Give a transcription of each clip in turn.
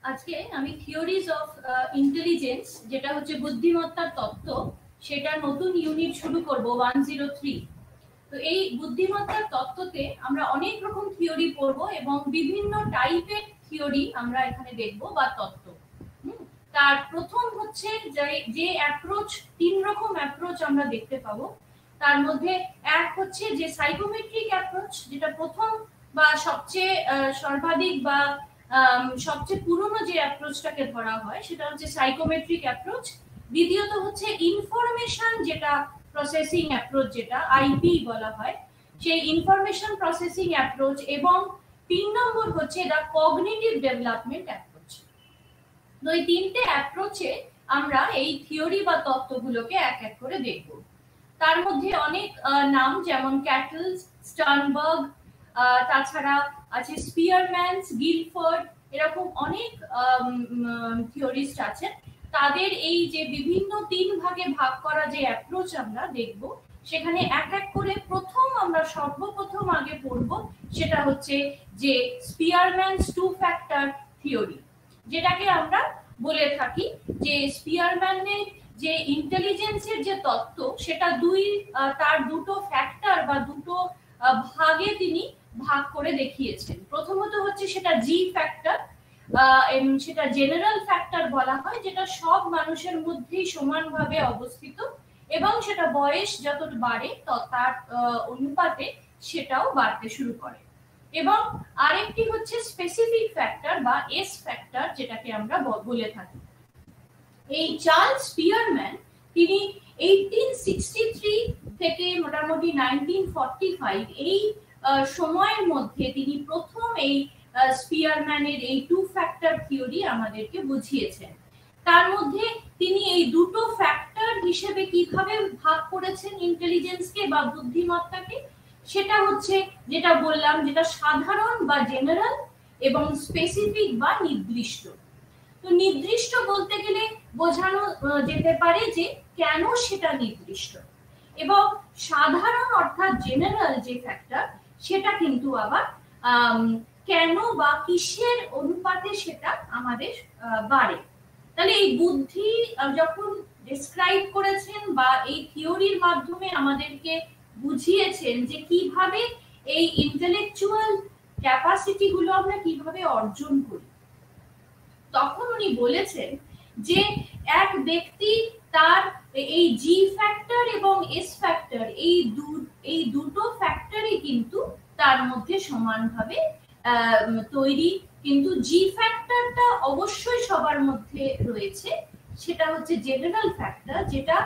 আজকে আমি theories of intelligence, যেটা হচ্ছে বুদ্ধিমত্তার তত্ত্ব, সেটা নতুন ইউনিট শুরু করব 103। তো এই বুদ্ধিমত্তার তত্ত্বতে আমরা অনেক রকম থিওরি পড়বো এবং বিভিন্ন টাইপের থিওরি আমরা এখানে দেখব বা তত্ত্ব। তার প্রথম হচ্ছে যে অ্যাপ্রোচ, তিন রকম অ্যাপ্রোচ আমরা দেখতে পাবো। তার মধ্যে এক হচ্ছে যে সাইকোমেট্রিক অ্যাপ্রোচ, যেটা প্রথম বা সবচেয়ে সর্বাধিক বা সবচেয়ে পুরনো যে অ্যাপ্রোচটাকে ধরা হয় সেটা হচ্ছে সাইকোমেট্রিক অ্যাপ্রোচ। দ্বিতীয়ত হচ্ছে ইনফরমেশন যেটা প্রসেসিং অ্যাপ্রোচ, যেটা আইপি বলা হয়, সেই ইনফরমেশন প্রসেসিং অ্যাপ্রোচ। এবং 3 নম্বর হচ্ছে দ্য কগনিটিভ ডেভেলপমেন্ট অ্যাপ্রোচ। তো এই তিনটে অ্যাপ্রোচে আমরা এই থিওরি বা তত্ত্বগুলোকে এক এক করে দেখব। তার মধ্যে অনেক নাম, যেমন ক্যাটল, স্টার্নবার্গ, তাছাড়া আছে স্পিয়ারম্যানস, গিলফোর্ড, এরকম অনেক থিওরিস্ট আছেন। তাদের এই যে বিভিন্ন 3 ভাগে ভাগ করা যে অ্যাপ্রোচ আমরা দেখব, সেখানে এক এক করে প্রথম আমরা সর্বপ্রথম আগে পড়ব সেটা হচ্ছে যে স্পিয়ারম্যানস 2 ফ্যাক্টর থিওরি, যেটাকে আমরা বলে থাকি যে স্পিয়ারম্যানের যে ইন্টেলিজেন্সের যে তত্ত্ব, সেটা তার দুটো ফ্যাক্টর বা দুটো ভাগে তিনি ভাগ করে দেখিয়েছেন। প্রথমত হচ্ছে সেটা জি ফ্যাক্টর, সেটা জেনারেল ফ্যাক্টর বলা হয়, যেটা সব মানুষের মধ্যেই সমানভাবে অবস্থিত এবং সেটা বয়স যত বাড়ে তার অনুপাতে সেটাও বাড়তে শুরু করে। এবং আরেকটি হচ্ছে স্পেসিফিক ফ্যাক্টর বা এস ফ্যাক্টর, যেটাকে আমরা বলে থাকি। এই চার্লস স্পিয়ারম্যান তিনি 1863 থেকে মোটামুটি 1945 এই সময়ের মধ্যে তিনি প্রথম এই স্পিয়ারম্যানের এই 2 ফ্যাক্টর থিওরি আমাদেরকে বুঝিয়েছেন। তার মধ্যে তিনি এই দুটো ফ্যাক্টর হিসেবে কিভাবে ভাগ করেছেন ইন্টেলিজেন্সকে বা বুদ্ধিমত্তাকে, সেটা হচ্ছে যেটা বললাম, যেটা সাধারণ বা জেনারেল এবং স্পেসিফিক বা নির্দিষ্ট। তো নির্দিষ্ট বলতে গেলে বোঝানো যেতে পারে যে কেন সেটা নির্দিষ্ট, এবং সাধারণ অর্থাৎ জেনারেল যে ফ্যাক্টর, সেটা কিন্তু আবার কেন বা কিসের অনুপাতে সেটা আমাদের বাড়ে। তাহলে এই বুদ্ধি যখন ডেসক্রাইব করেছেন বা এই থিওরির মাধ্যমে আমাদেরকে বুঝিয়েছেন যে কিভাবে এই ইন্টেলেকচুয়াল ক্যাপাসিটি গুলো আমরা কিভাবে অর্জন করি, তখন উনি বলেছেন যে এক ব্যক্তি তার এই জি ফ্যাক্টর এবং এস ফ্যাক্টর এই দুটো ফ্যাক্টরই কিন্তু তার মধ্যে সমানভাবে তৈরি, কিন্তু জি ফ্যাক্টরটা অবশ্যই সবার মধ্যে রয়েছে, সেটা হচ্ছে জেনারেল ফ্যাক্টর, যেটা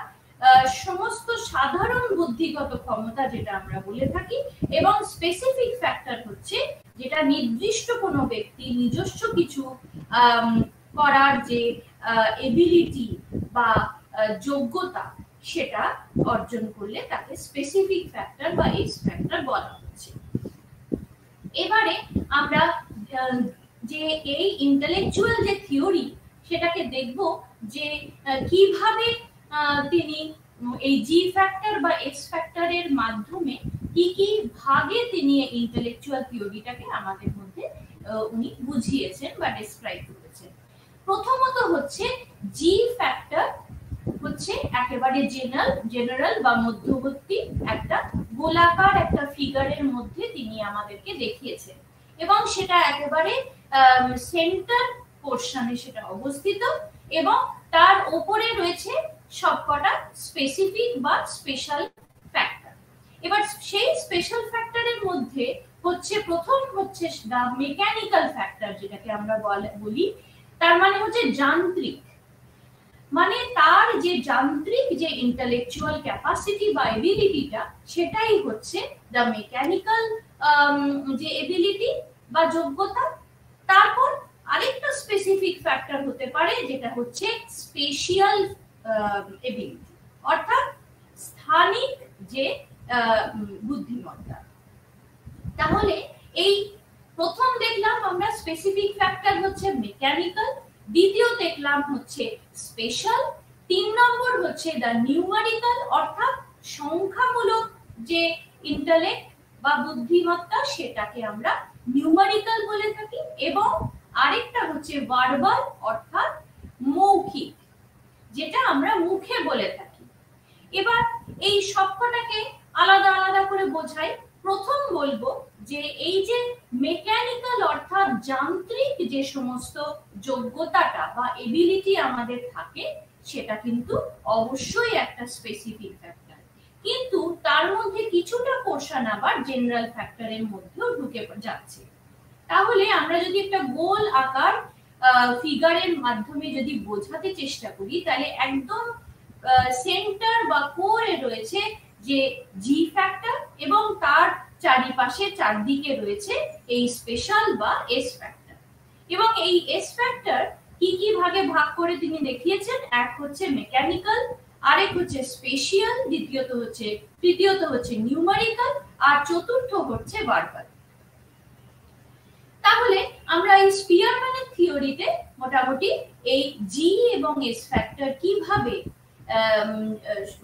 সমস্ত সাধারণ বুদ্ধিগত ক্ষমতা যেটা আমরা বলে থাকি, এবং স্পেসিফিক ফ্যাক্টর হচ্ছে যেটা নির্দিষ্ট কোনো ব্যক্তি নিজস্ব কিছু করার যে এবিলিটি বা যোগ্যতা, সেটা অর্জন করলে তাকে স্পেসিফিক ফ্যাক্টর বা এস ফ্যাক্টর বলা হচ্ছে। এবারে আমরা যে এই ইন্টেলেকচুয়াল যে থিওরি, সেটাকে দেখব যে কিভাবে তিনি এই জি ফ্যাক্টর বা এস ফ্যাক্টরের মাধ্যমে কি কি ভাগে তিনি ইন্টেলেকচুয়াল থিওরিটাকে আমাদের মধ্যে উনি বুঝিয়েছেন বা ডেসক্রাইব করেছেন। প্রথমত হচ্ছে জি ফ্যাক্টর হচ্ছে একেবারে জেনারেল বা মধ্যবর্তী একটা গোলাকার একটা ফিগারের মধ্যে তিনি আমাদেরকে দেখিয়েছেন, এবং সেটা একেবারে সেন্টার পোরশনে সেটা অবস্থিত, এবং তার উপরে রয়েছে সবকটা স্পেসিফিক বা স্পেশাল ফ্যাক্টর। এবার সেই স্পেশাল ফ্যাক্টরের মধ্যে হচ্ছে প্রথম হচ্ছে দা মেকানিক্যাল ফ্যাক্টর, যেটাকে আমরা বলি, তার মানে হচ্ছে যান্ত্রিক, মানে তার যে যান্ত্রিক যে ইন্টেলেকচুয়াল ক্যাপাসিটি বা এবিলিটিটা, সেটাই হচ্ছে দা মেকানিক্যাল যে এবিলিটি বা যোগ্যতা। তারপর আরেকটা স্পেসিফিক ফ্যাক্টর হতে পারে, যেটা হচ্ছে স্পেশিয়াল এবিলিটি, অর্থাৎ স্থানিক যে বুদ্ধিমত্তা। তাহলে এই প্রথম দেখলাম আমরা স্পেসিফিক ফ্যাক্টর হচ্ছে মেকানিক্যাল, দ্বিতীয় দেখলাম হচ্ছে স্পেশাল, 3 নম্বর হচ্ছে দা নিউমেরিক্যাল, অর্থাৎ সংখ্যামূলক যে ইন্টেলেক্ট বা বুদ্ধিমত্তা, সেটাকে আমরা নিউমেরিক্যাল বলে থাকি, এবং আরেকটা হচ্ছে ভার্বাল অর্থাৎ মৌখিক, যেটা আমরা মুখে বলে থাকি। এবার এই সবকটাকে আলাদা আলাদা করে বোঝাই। প্রথম বলবো যে এই যে মেকানিক্যাল অর্থাৎ যান্ত্রিক যে সমস্ত যোগ্যতাটা বা এবিলিটি আমাদের থাকে, সেটা কিন্তু অবশ্যই একটা স্পেসিফিক ফ্যাক্টর, কিন্তু তার মধ্যে কিছুটা পোর্শন আবার জেনারেল ফ্যাক্টরের মধ্যেও ঢুকে যাচ্ছে। তাহলে আমরা যদি একটা গোল আকার ফিগারের মাধ্যমে যদি বোঝাতে চেষ্টা করি, তাহলে একদম সেন্টার বা কোরে রয়েছে যে জি ফ্যাক্টর, এবং তার চারিপাশে চারদিকে রয়েছে এই স্পেশাল বা এস ফ্যাক্টর। এবং এই এস ফ্যাক্টর কি কি ভাগে ভাগ করে তিনি দেখিয়েছেন, এক হচ্ছে মেকানিক্যাল, আরেক হচ্ছে স্পেশিয়াল, তৃতীয়ত হচ্ছে নিউমারিক্যাল, আর চতুর্থ হচ্ছে ভার্বাল। তাহলে আমরা এই স্পিয়ারম্যানের থিওরিতে মোটামুটি এই জি এবং এস ফ্যাক্টর কিভাবে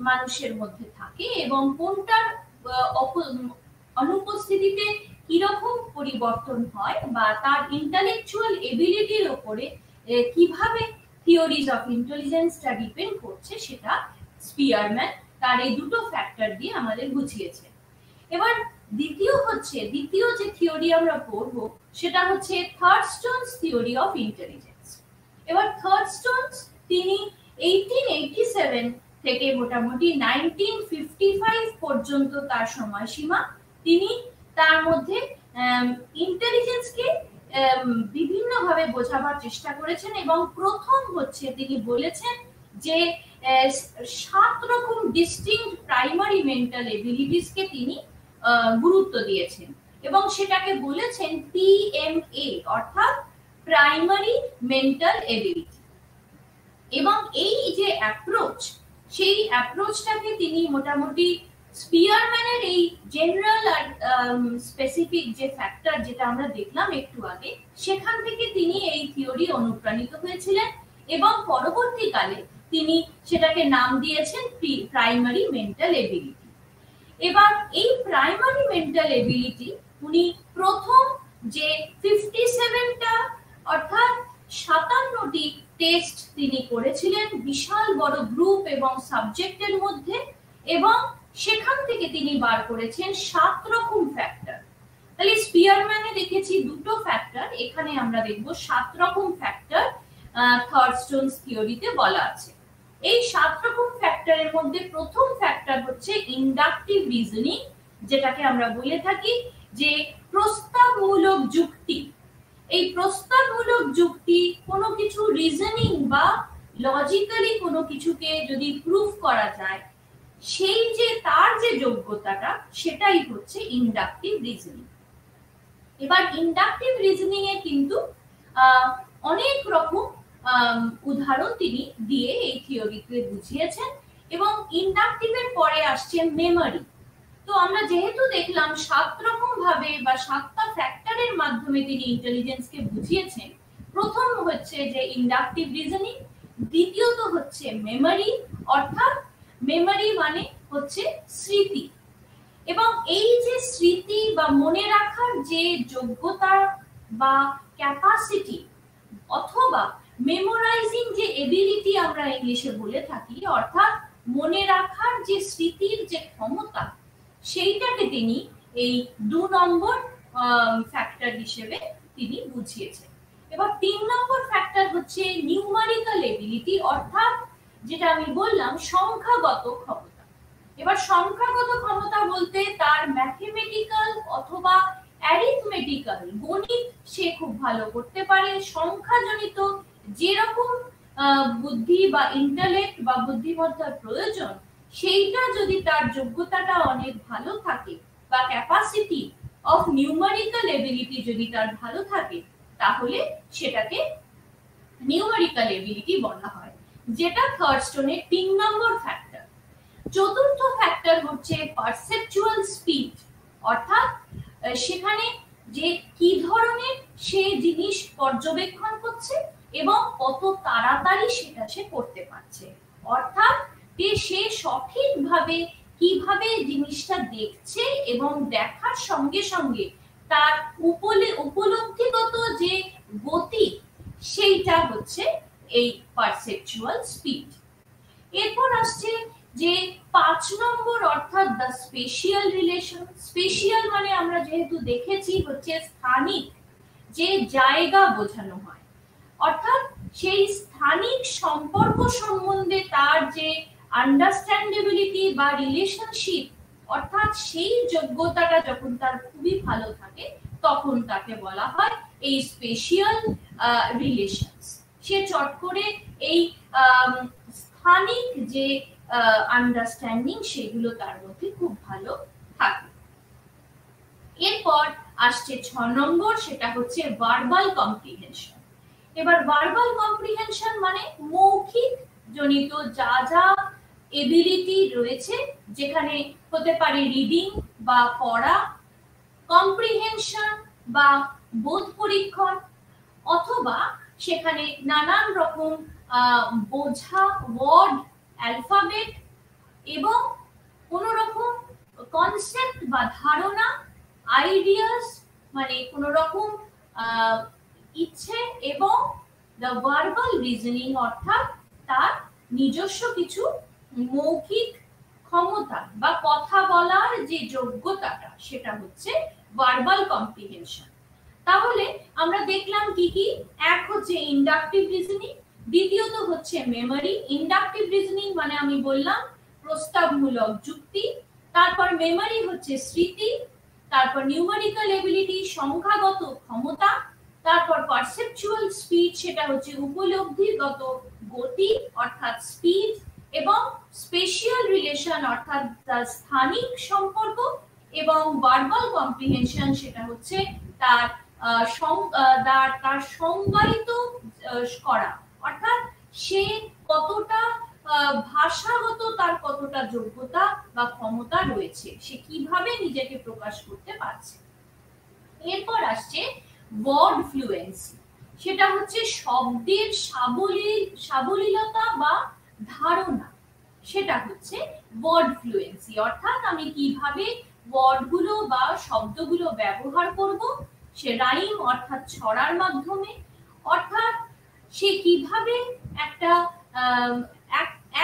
মানুষের মধ্যে থাকে এবং কোনটার অনুপস্থিতিতে কিরকম পরিবর্তন হয় বা তার ইন্টেলেকচুয়াল এবিলিটির উপরে কিভাবে থিওরিজ অফ ইন্টেলিজেন্সটা ডিপেন্ড করছে, সেটা স্পিয়ারম্যান তার এই দুটো ফ্যাক্টর দিয়ে আমাদের বুঝিয়েছে। এবার দ্বিতীয় যে থিওরি আমরা পড়ব, সেটা হচ্ছে থার্ডস্টোনস থিওরি অফ ইন্টেলিজেন্স। এবার থার্ডস্টোনস তিনি 1887 থেকে মোটামুটি 1955 পর্যন্ত তার সময়সীমা, তিনি তার মধ্যে ইন্টেলিজেন্সকে বিভিন্নভাবে বোঝাবার চেষ্টা করেছেন। এবং প্রথম হচ্ছে তিনি বলেছেন যে 7 রকম ডিস্টিংক্ট প্রাইমারি মেন্টাল এবিলিটিসকে তিনি গুরুত্ব দিয়েছেন, এবং সেটাকে বলেছেন পিএমএ অর্থাৎ প্রাইমারি মেন্টাল এবিলিটি। এবং এই যে অ্যাপ্রোচ, সেই অ্যাপ্রোচটাকে তিনি মোটামুটি স্পিয়ারম্যানের এই জেনারেল আর স্পেসিফিক যে ফ্যাক্টর যেটা আমরা দেখলাম একটু আগে, সেখান থেকে তিনি এই থিওরি অনুপ্রাণিত হয়েছিলেন, এবং পরবর্তীকালে তিনি সেটাকে নাম দিয়েছেন প্রাইমারি মেন্টাল এবিলিটি। এবার এই প্রাইমারি মেন্টাল এবিলিটি উনি প্রথম যে 57টা অর্থাৎ 57টি টেস্ট তিনি করেছিলেন বিশাল বড় গ্রুপ এবং সাবজেক্টের মধ্যে, এবং সেখান থেকে তিনি বার করেছেন 7 রকম ফ্যাক্টর। তাহলে স্পিয়ারম্যানে দেখেছি দুটো ফ্যাক্টর, এখানে আমরা দেখব 7 রকম ফ্যাক্টর থার্ডস্টোনস থিওরিতে বলা আছে। এই 7 রকম ফ্যাক্টরের মধ্যে প্রথম ফ্যাক্টর হচ্ছে ইন্ডাকটিভ রিজনিং, যেটাকে আমরা বলে থাকি যে প্রস্তাবমূলক যুক্তি। এই প্রস্তাবমূলক যুক্তি কোনো কিছু রিজনিং বা লজিক্যালি কোনো কিছুকে যদি প্রুফ করা যায়, সেই যে তার যে যোগ্যতাটা, সেটাই হচ্ছে ইন্ডাকটিভ রিজনিং। এবার ইন্ডাকটিভ রিজনিং এ কিন্তু অনেক রকম উদাহরণ তিনি দিয়ে এই থিওরিকে বুঝিয়েছেন। এবং ইন্ডাকটিভের পরে আসছে মেমরি। তো আমরা যেহেতু দেখলাম 7 রকম ভাবে বা 7টা ফ্যাক্টরের মাধ্যমে তিনি ইন্টেলিজেন্সকে বুঝিয়েছেন, প্রথম হচ্ছে যে ইন্ডাকটিভ রিজনিং, দ্বিতীয়ত হচ্ছে মেমরি অর্থাৎ মেমরি মানে হচ্ছে স্মৃতি। এবং এই যে স্মৃতি বা মনে রাখার যে যোগ্যতা বা ক্যাপাসিটি, অথবা মেমোরাইজিং যে এবিলিটি আমরা ইংলিশে বলে থাকি, অর্থাৎ মনে রাখার যে স্মৃতির যে ক্ষমতা, সেইটাকে তিনি এই 2 নম্বর ফ্যাক্টর হিসেবে তিনি বুঝিয়েছেন। এবার 3 নম্বর ফ্যাক্টর হচ্ছে নিউমারিক্যাল এবিলিটি, অর্থাৎ যেটা আমি বললাম সংখ্যাগত ক্ষমতা। এবার সংখ্যাগত ক্ষমতা বলতে তার ম্যাথমেটিক্যাল অথবা অ্যারিথমেটিক্যাল গণিত সে খুব ভালো করতে পারে, সংখ্যাজনিত যেরকম বুদ্ধি বা ইন্টেলেক্ট বা বুদ্ধিমত্তার প্রয়োজন, সেইটা যদি তার যোগ্যতাটা অনেক ভালো থাকে বা ক্যাপাসিটি অফ নিউমারিক্যাল এবিলিটি যদি তার ভালো থাকে, তাহলে সেটাকে নিউমারিক্যাল এবিলিটি বলা হয়, যেটা থার্ডস্টোনের 3 নম্বর ফ্যাক্টর। চতুর্থ ফ্যাক্টর হচ্ছে পারসেপচুয়াল স্পিড, অর্থাৎ সেখানে যে কি ধরনের সে জিনিস পর্যবেক্ষণ করছে এবং কত তাড়াতাড়ি সেটা সে করতে পারছে, অর্থাৎ সে সঠিকভাবে কিভাবে জিনিসটা দেখছে এবং দেখার সঙ্গে সঙ্গে তার উপলব্ধিগত যে গতি এইটা হচ্ছে এই পারসেপচুয়াল স্পিড। এরপর আসছে যে 5 নম্বর অর্থাৎ দ্য স্পেশিয়াল রিলেশন। স্পেশিয়াল মানে আমরা যেহেতু দেখেছি হচ্ছে স্থানিক, যে জায়গা বোঝানো হয়, অর্থাৎ সেই স্থানিক সম্পর্ক সম্বন্ধে তার যে আন্ডারস্ট্যান্ডেবিলিটি বা রিলেশনশিপ, অর্থাৎ সেই যোগ্যতাটা যখন তার খুবই ভালো থাকে তখন তাকে বলা হয় এই স্পেশিয়াল রিলেশনস। সে চট করে এই স্থানিক যে আন্ডারস্ট্যান্ডিং সেগুলো তার মধ্যে খুব ভালো থাকে। এরপর আসছে 6 নম্বর, সেটা হচ্ছে ভার্বাল কম্প্রিহেনশন। এবার ভার্বাল কম্প্রিহেনশন মানে মৌখিক জনিত যা যা এবিলিটি রয়েছে, যেখানে হতে পারে রিডিং বা পড়া, কম্প্রিহেনশন বা বোধ পরীক্ষণ, অথবা সেখানে নানান রকম বোঝা, ওয়ার্ড, অ্যালফাবেট এবং কোন রকম কনসেপ্ট বা ধারণা, আইডিয়াস মানে কোন রকম ইচ্ছে, এবং দ্য ভার্বাল রিজনিং অর্থাৎ তার নিজস্ব কিছু মৌখিক ক্ষমতা বা কথা বলার যে যোগ্যতাটা, সেটা হচ্ছে ভার্বাল কম্প্রিহেনশন। তাহলে আমরা দেখলাম কি কি, এক হচ্ছে ইন্ডাকটিভ রিজনিং, দ্বিতীয়ত হচ্ছে মেমরি। ইন্ডাকটিভ রিজনিং মানে আমি বললাম প্রস্তাবমূলক যুক্তি, তারপর মেমরি হচ্ছে স্মৃতি, তারপর নিউমেরিক্যাল এবিলিটি সংখ্যাগত ক্ষমতা, তারপর পারসেপচুয়াল স্পিড সেটা হচ্ছে উপলব্ধিগত গতি অর্থাৎ স্পিড, এবং স্পেশিয়াল রিলেশন অর্থাৎ স্থানিক সম্পর্ক, এবং ভার্বাল কম্প্রিহেনশন সেটা হচ্ছে তার সংজ্ঞায়িত করা, অর্থাৎ সে কতটা ভাষাগত তার কতটা যোগ্যতা বা ক্ষমতা রয়েছে, সে কিভাবে নিজেকে প্রকাশ করতে পারছে। এরপর আসছে ওয়ার্ড ফ্লুয়েন্সি, সেটা হচ্ছে শব্দের সাবলীলতা বা ধারণা, সেটা হচ্ছে ওয়ার্ড ফ্লুয়েন্সি, অর্থাৎ আমি কিভাবে ওয়ার্ডগুলো বা শব্দগুলো ব্যবহার করব, সে রাইম অর্থাৎ ছড়ার মাধ্যমে, অর্থাৎ সে কিভাবে একটা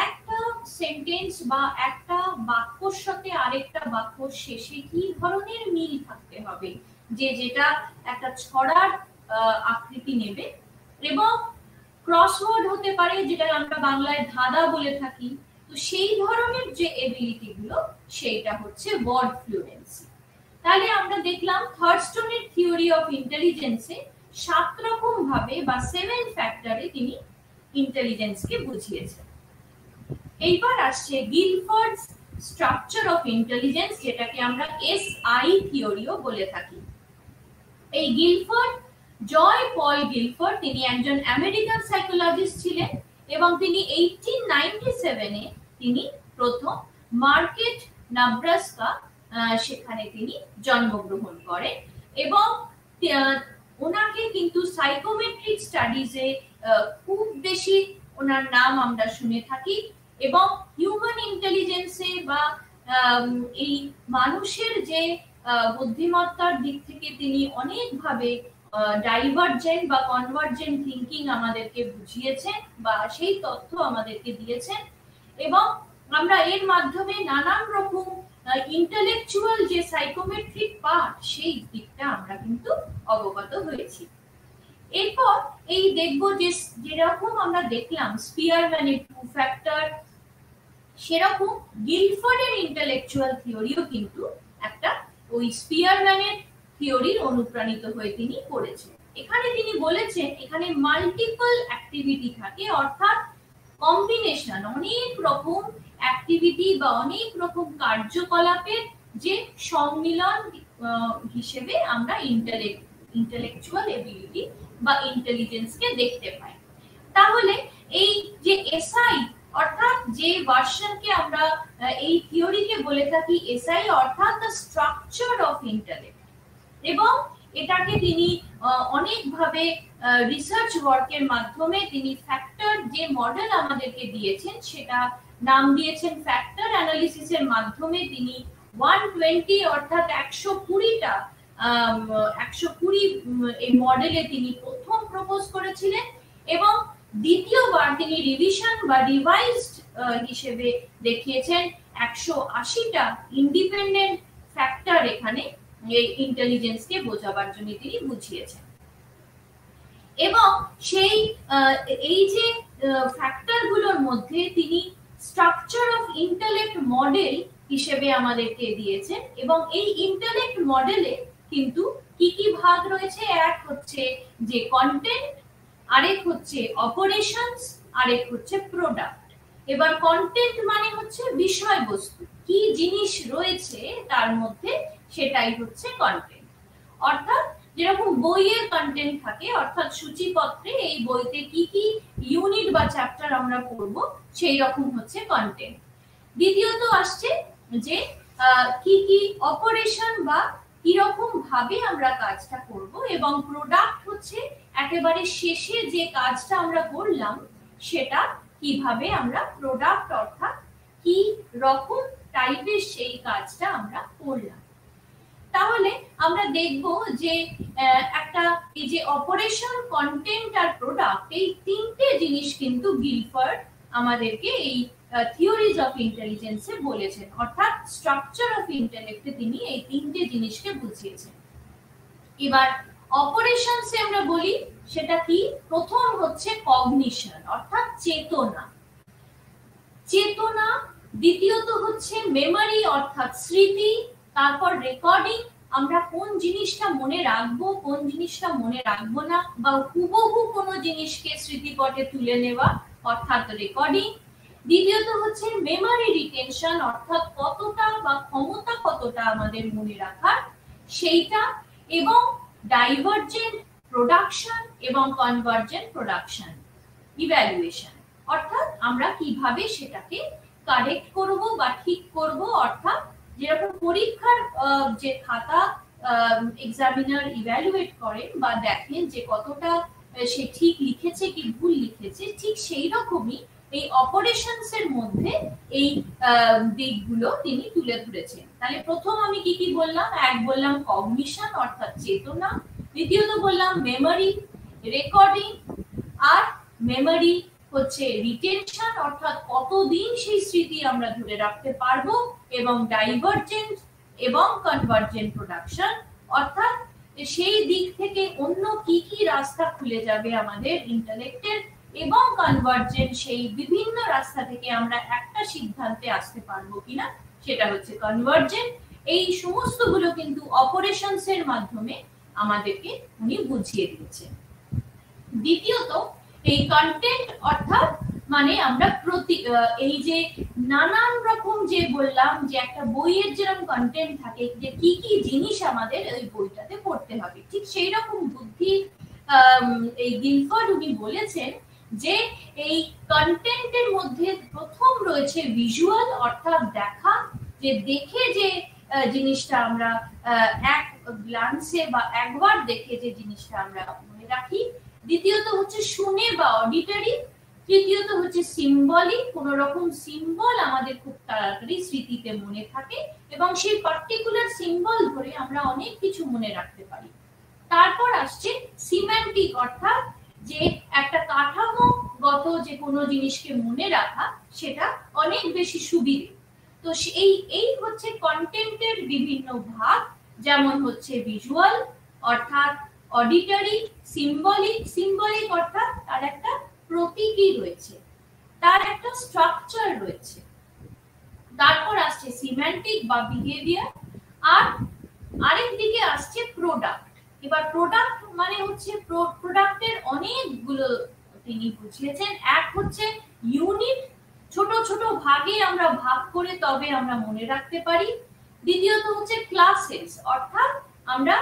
একটা সেন্টেন্স বা একটা বাক্যর সাথে আরেকটা বাক্যর শেষে কি ধরনের মিল থাকতে হবে, যে যেটা একটা ছড়ার আকৃতি নেবে, এবং ক্রসওয়ার্ড হতে পারে যেটা আমরা বাংলায় ধাঁধা বলে থাকি। তো সেই ধরনের যে এবিলিটি গুলো সেইটা হচ্ছে ওয়ার্ড ফ্লুয়েন্সি। তাহলে আমরা দেখলাম থার্ডস্টোনের থিওরি অফ ইন্টেলিজেন্সে 7 রকম ভাবে বা 7 ফ্যাক্টরে তিনি ইন্টেলিজেন্সকে বুঝিয়েছেন। এইবার আসছে গিলফোর্ডস স্ট্রাকচার অফ ইন্টেলিজেন্স, যেটাকে আমরা এসআই থিওরিও বলে থাকি। এই গিলফোর্ড, জয় পল গিলফোর্ড, তিনি একজন আমেরিকান সাইকোলজিস্ট ছিলেন, এবং তিনি 1897 এ তিনি প্রথম মার্কেট নেব্রাস্কা সেখানে তিনি জন্মগ্রহণ করেন, এবং ওনাকে কিন্তু সাইকোমেট্রিক স্টাডিজে খুব বেশি ওনার নাম আমরা শুনে থাকি, এবং হিউম্যান ইন্টেলিজেন্সে বা এই মানুষের যে বুদ্ধিমত্তার দিক থেকে তিনি অনেকভাবে ডাইভার্জেন্ট বা কনভার্জেন্ট থিঙ্কিং আমাদেরকে বুঝিয়েছেন বা সেই তথ্য আমাদেরকে দিয়েছেন, এবং আমরা এর মাধ্যমে নানান রকম ইন্টেলেকচুয়াল যে সাইকোমেট্রিক পার্ট সেই দিকটা আমরা কিন্তু অবগত হয়েছি। এরপর এই দেখব যে যেরকম আমরা দেখলাম স্পিয়ারম্যানের 2 ফ্যাক্টর, সেরকম গিলফোর্ডের ইন্টেলেকচুয়াল থিওরিও কিন্তু একটা ওই স্পিয়ারম্যানের থিওরির অনুপ্রাণিত হয়ে তিনি করেছেন। এখানে তিনি বলেছেন এখানে মাল্টিপল অ্যাক্টিভিটি থাকে, অর্থাৎ কম্বিনেশন অনেক রকম অ্যাক্টিভিটি বা অনেক রকম কার্যকলাপের যে সম্মিলন হিসেবে আমরা ইন্টেলেকচুয়াল এবিলিটি বা ইন্টেলিজেন্সকে দেখতে পাই। তাহলে এই যে এসআই অর্থাৎ যে ভার্সনকে আমরা এই থিওরিকে বলে থাকি এসআই অর্থাৎ দ্য স্ট্রাকচার অফ ইন্টেলেক্ট, এবং এটাকে তিনি অনেকভাবে রিসার্চ ওয়ার্কের মাধ্যমে তিনি ফ্যাক্টর যে মডেল আমাদেরকে দিয়েছেন সেটা নাম দিয়েছেন ফ্যাক্টর অ্যানালিসিসের মাধ্যমে তিনি 120 অর্থাৎ 120টা 120 এই মডেলে তিনি প্রথম প্রপোজ করেছিলেন, এবং দ্বিতীয়বার তিনি রিভিশন বা রিভাইজড হিসেবে দেখিয়েছেন 180টা ইন্ডিপেন্ডেন্ট ফ্যাক্টর এখানে এই ইন্টেলিজেন্সকে বোঝাবার জন্য তিনি বুঝিয়েছেন। এবং সেই এই যে ফ্যাক্টরগুলোর মধ্যে তিনি স্ট্রাকচার অফ ইন্টেলেক্ট মডেল হিসেবে আমাদেরকে দিয়েছেন এবং এই ইন্টেলেক্ট মডেলে কিন্তু কি কি ভাগ রয়েছে, এক হচ্ছে যে কন্টেন্ট, আরেক হচ্ছে অপারেশনস, আরেক হচ্ছে প্রোডাক্ট। এবার কন্টেন্ট মানে হচ্ছে বিষয়বস্তু, কি জিনিস রয়েছে তার মধ্যে, সেটাই হচ্ছে কন্টেন্ট। অর্থাৎ যেরকম বইয়ের কন্টেন্ট থাকে, অর্থাৎ সূচিপত্রে এই বইতে কি কি ইউনিট বা চ্যাপ্টার আমরা পড়ব, সেই রকম হচ্ছে কন্টেন্ট। দ্বিতীয়ত আসছে যে কি কি অপারেশন বা কি রকম ভাবে আমরা কাজটা করব, এবং প্রোডাক্ট হচ্ছে একেবারে শেষে যে কাজটা আমরা করলাম সেটা কিভাবে আমরা প্রোডাক্ট, অর্থাৎ কি রকম টাইপের সেই কাজটা আমরা করলাম। তাহলে আমরা দেখব যে একটা এই যে অপারেশন, কন্টেন্ট আর প্রোডাক্ট, এই তিনটে জিনিস কিন্তু গিলফার্ড আমাদেরকে এই থিওরিজ অফ ইন্টেলিজেন্সে বলেছেন, অর্থাৎ স্ট্রাকচার অফ ইন্টেলেক্টে তিনি এই তিনটে জিনিসকে বুঝিয়েছেন। এবার অপারেশনসে আমরা বলি সেটা কি, প্রথম হচ্ছে কগনিশন অর্থাৎ চেতনা, চেতনা। দ্বিতীয়ত হচ্ছে মেমরি অর্থাৎ স্মৃতি, তারপর রেকর্ডিং, আমরা কোন জিনিসটা মনে রাখবো, কোন জিনিসটা মনে রাখবো না, বা হুবহু কোনো জিনিসকে স্মৃতিপটে তুলে নেওয়া অর্থাৎ রেকর্ডিং। দ্বিতীয়ত হচ্ছে মেমরি রিটেনশন অর্থাৎ কতটা বা ক্ষমতা কতটা আমাদের মনে রাখার সেইটা, এবং ডাইভার্জেন্ট প্রোডাকশন এবং কনভার্জেন্ট প্রোডাকশন, ইভ্যালুয়েশন, অর্থাৎ আমরা কিভাবে সেটাকে কারেক্ট করব বা ঠিক করব। অর্থাৎ যেরকম পরীক্ষার যে খাতা এক্সামিনার ইভ্যালুয়েট করেন বা দেখেন যে কতটা সে ঠিক লিখেছে কি ভুল লিখেছে, ঠিক সেই রকমই এই অপারেশনস এর মধ্যে এই দিকগুলো তিনি তুলে ধরেছেন। তাহলে প্রথম আমি কি কি বললাম, এক বললাম কগনিশন অর্থাৎ চেতনা, দ্বিতীয়ত বললাম মেমরি, রেকর্ডিং, আর মেমরি হচ্ছে রিটেনশন অর্থাৎ কতদিন সেই স্মৃতি আমরা ধরে রাখতে পারবো, এবং ডাইভার্জেন্ট এবং কনভার্জেন্ট প্রোডাকশন অর্থাৎ সেই দিক থেকে অন্য কি কি রাস্তা খুলে যাবে আমাদের ইন্টেলেক্টের, এবং কনভার্জেন্ট সেই বিভিন্ন রাস্তা থেকে আমরা একটা সিদ্ধান্তে আসতে পারবো কিনা, সেটা হচ্ছে কনভার্জেন্ট। এই সমস্তগুলো কিন্তু অপারেশনস এর মাধ্যমে আমাদেরকে উনি বুঝিয়ে দিয়েছেন। দ্বিতীয়ত এই কন্টেন্ট অর্থাৎ মানে আমরা এই যে নানান রকম যে বললাম যে একটা বইয়ের যেরকম কন্টেন্ট থাকে যে কি কি জিনিস আমাদের ওই বইটাতে পড়তে হবে, ঠিক সেই রকম বুদ্ধি এই গিলফার্ড উনি বলেছেন যে এই কন্টেন্টের মধ্যে প্রথম রয়েছে ভিজুয়াল অর্থাৎ দেখা, যে দেখে যে জিনিসটা আমরা এক গ্লান্সে বা একবার দেখে যে জিনিসটা আমরা মনে রাখি। দ্বিতীয়ত হচ্ছে শুনে বা অডিটরি। তৃতীয়ত হচ্ছে সিম্বলিক, কোন রকম সিম্বল আমাদের খুব তাড়াতাড়ি স্মৃতিতে মনে থাকে এবং সেই পার্টিকুলার সিম্বল ধরে আমরা অনেক কিছু মনে রাখতে পারি। তারপর আসছে সিম্যান্টিক অর্থাৎ যে একটা কাঠামোগত যে কোনো জিনিসকে মনে রাখা সেটা অনেক বেশি সুবিধে। তো এই হচ্ছে কন্টেন্টের বিভিন্ন ভাগ, যেমন হচ্ছে ভিজুয়াল অর্থাৎ অডিটরি, সিম্বলিক অর্থাৎ তার একটা প্রতীকী রয়েছে, তার একটা স্ট্রাকচার রয়েছে। তারপর আসছে সিম্যান্টিক বা বিহেভিয়ার, আর আরেক দিকে আসছে প্রোডাক্ট। এবার প্রোডাক্ট মানে হচ্ছে প্রোডাক্টের অনেকগুলো তিনি বুঝিয়েছেন। এক হচ্ছে ইউনিট, ছোট ছোট ভাগে আমরা ভাগ করে তবে আমরা মনে রাখতে পারি। দ্বিতীয়ত হচ্ছে ক্লাসেস অর্থাৎ আমরা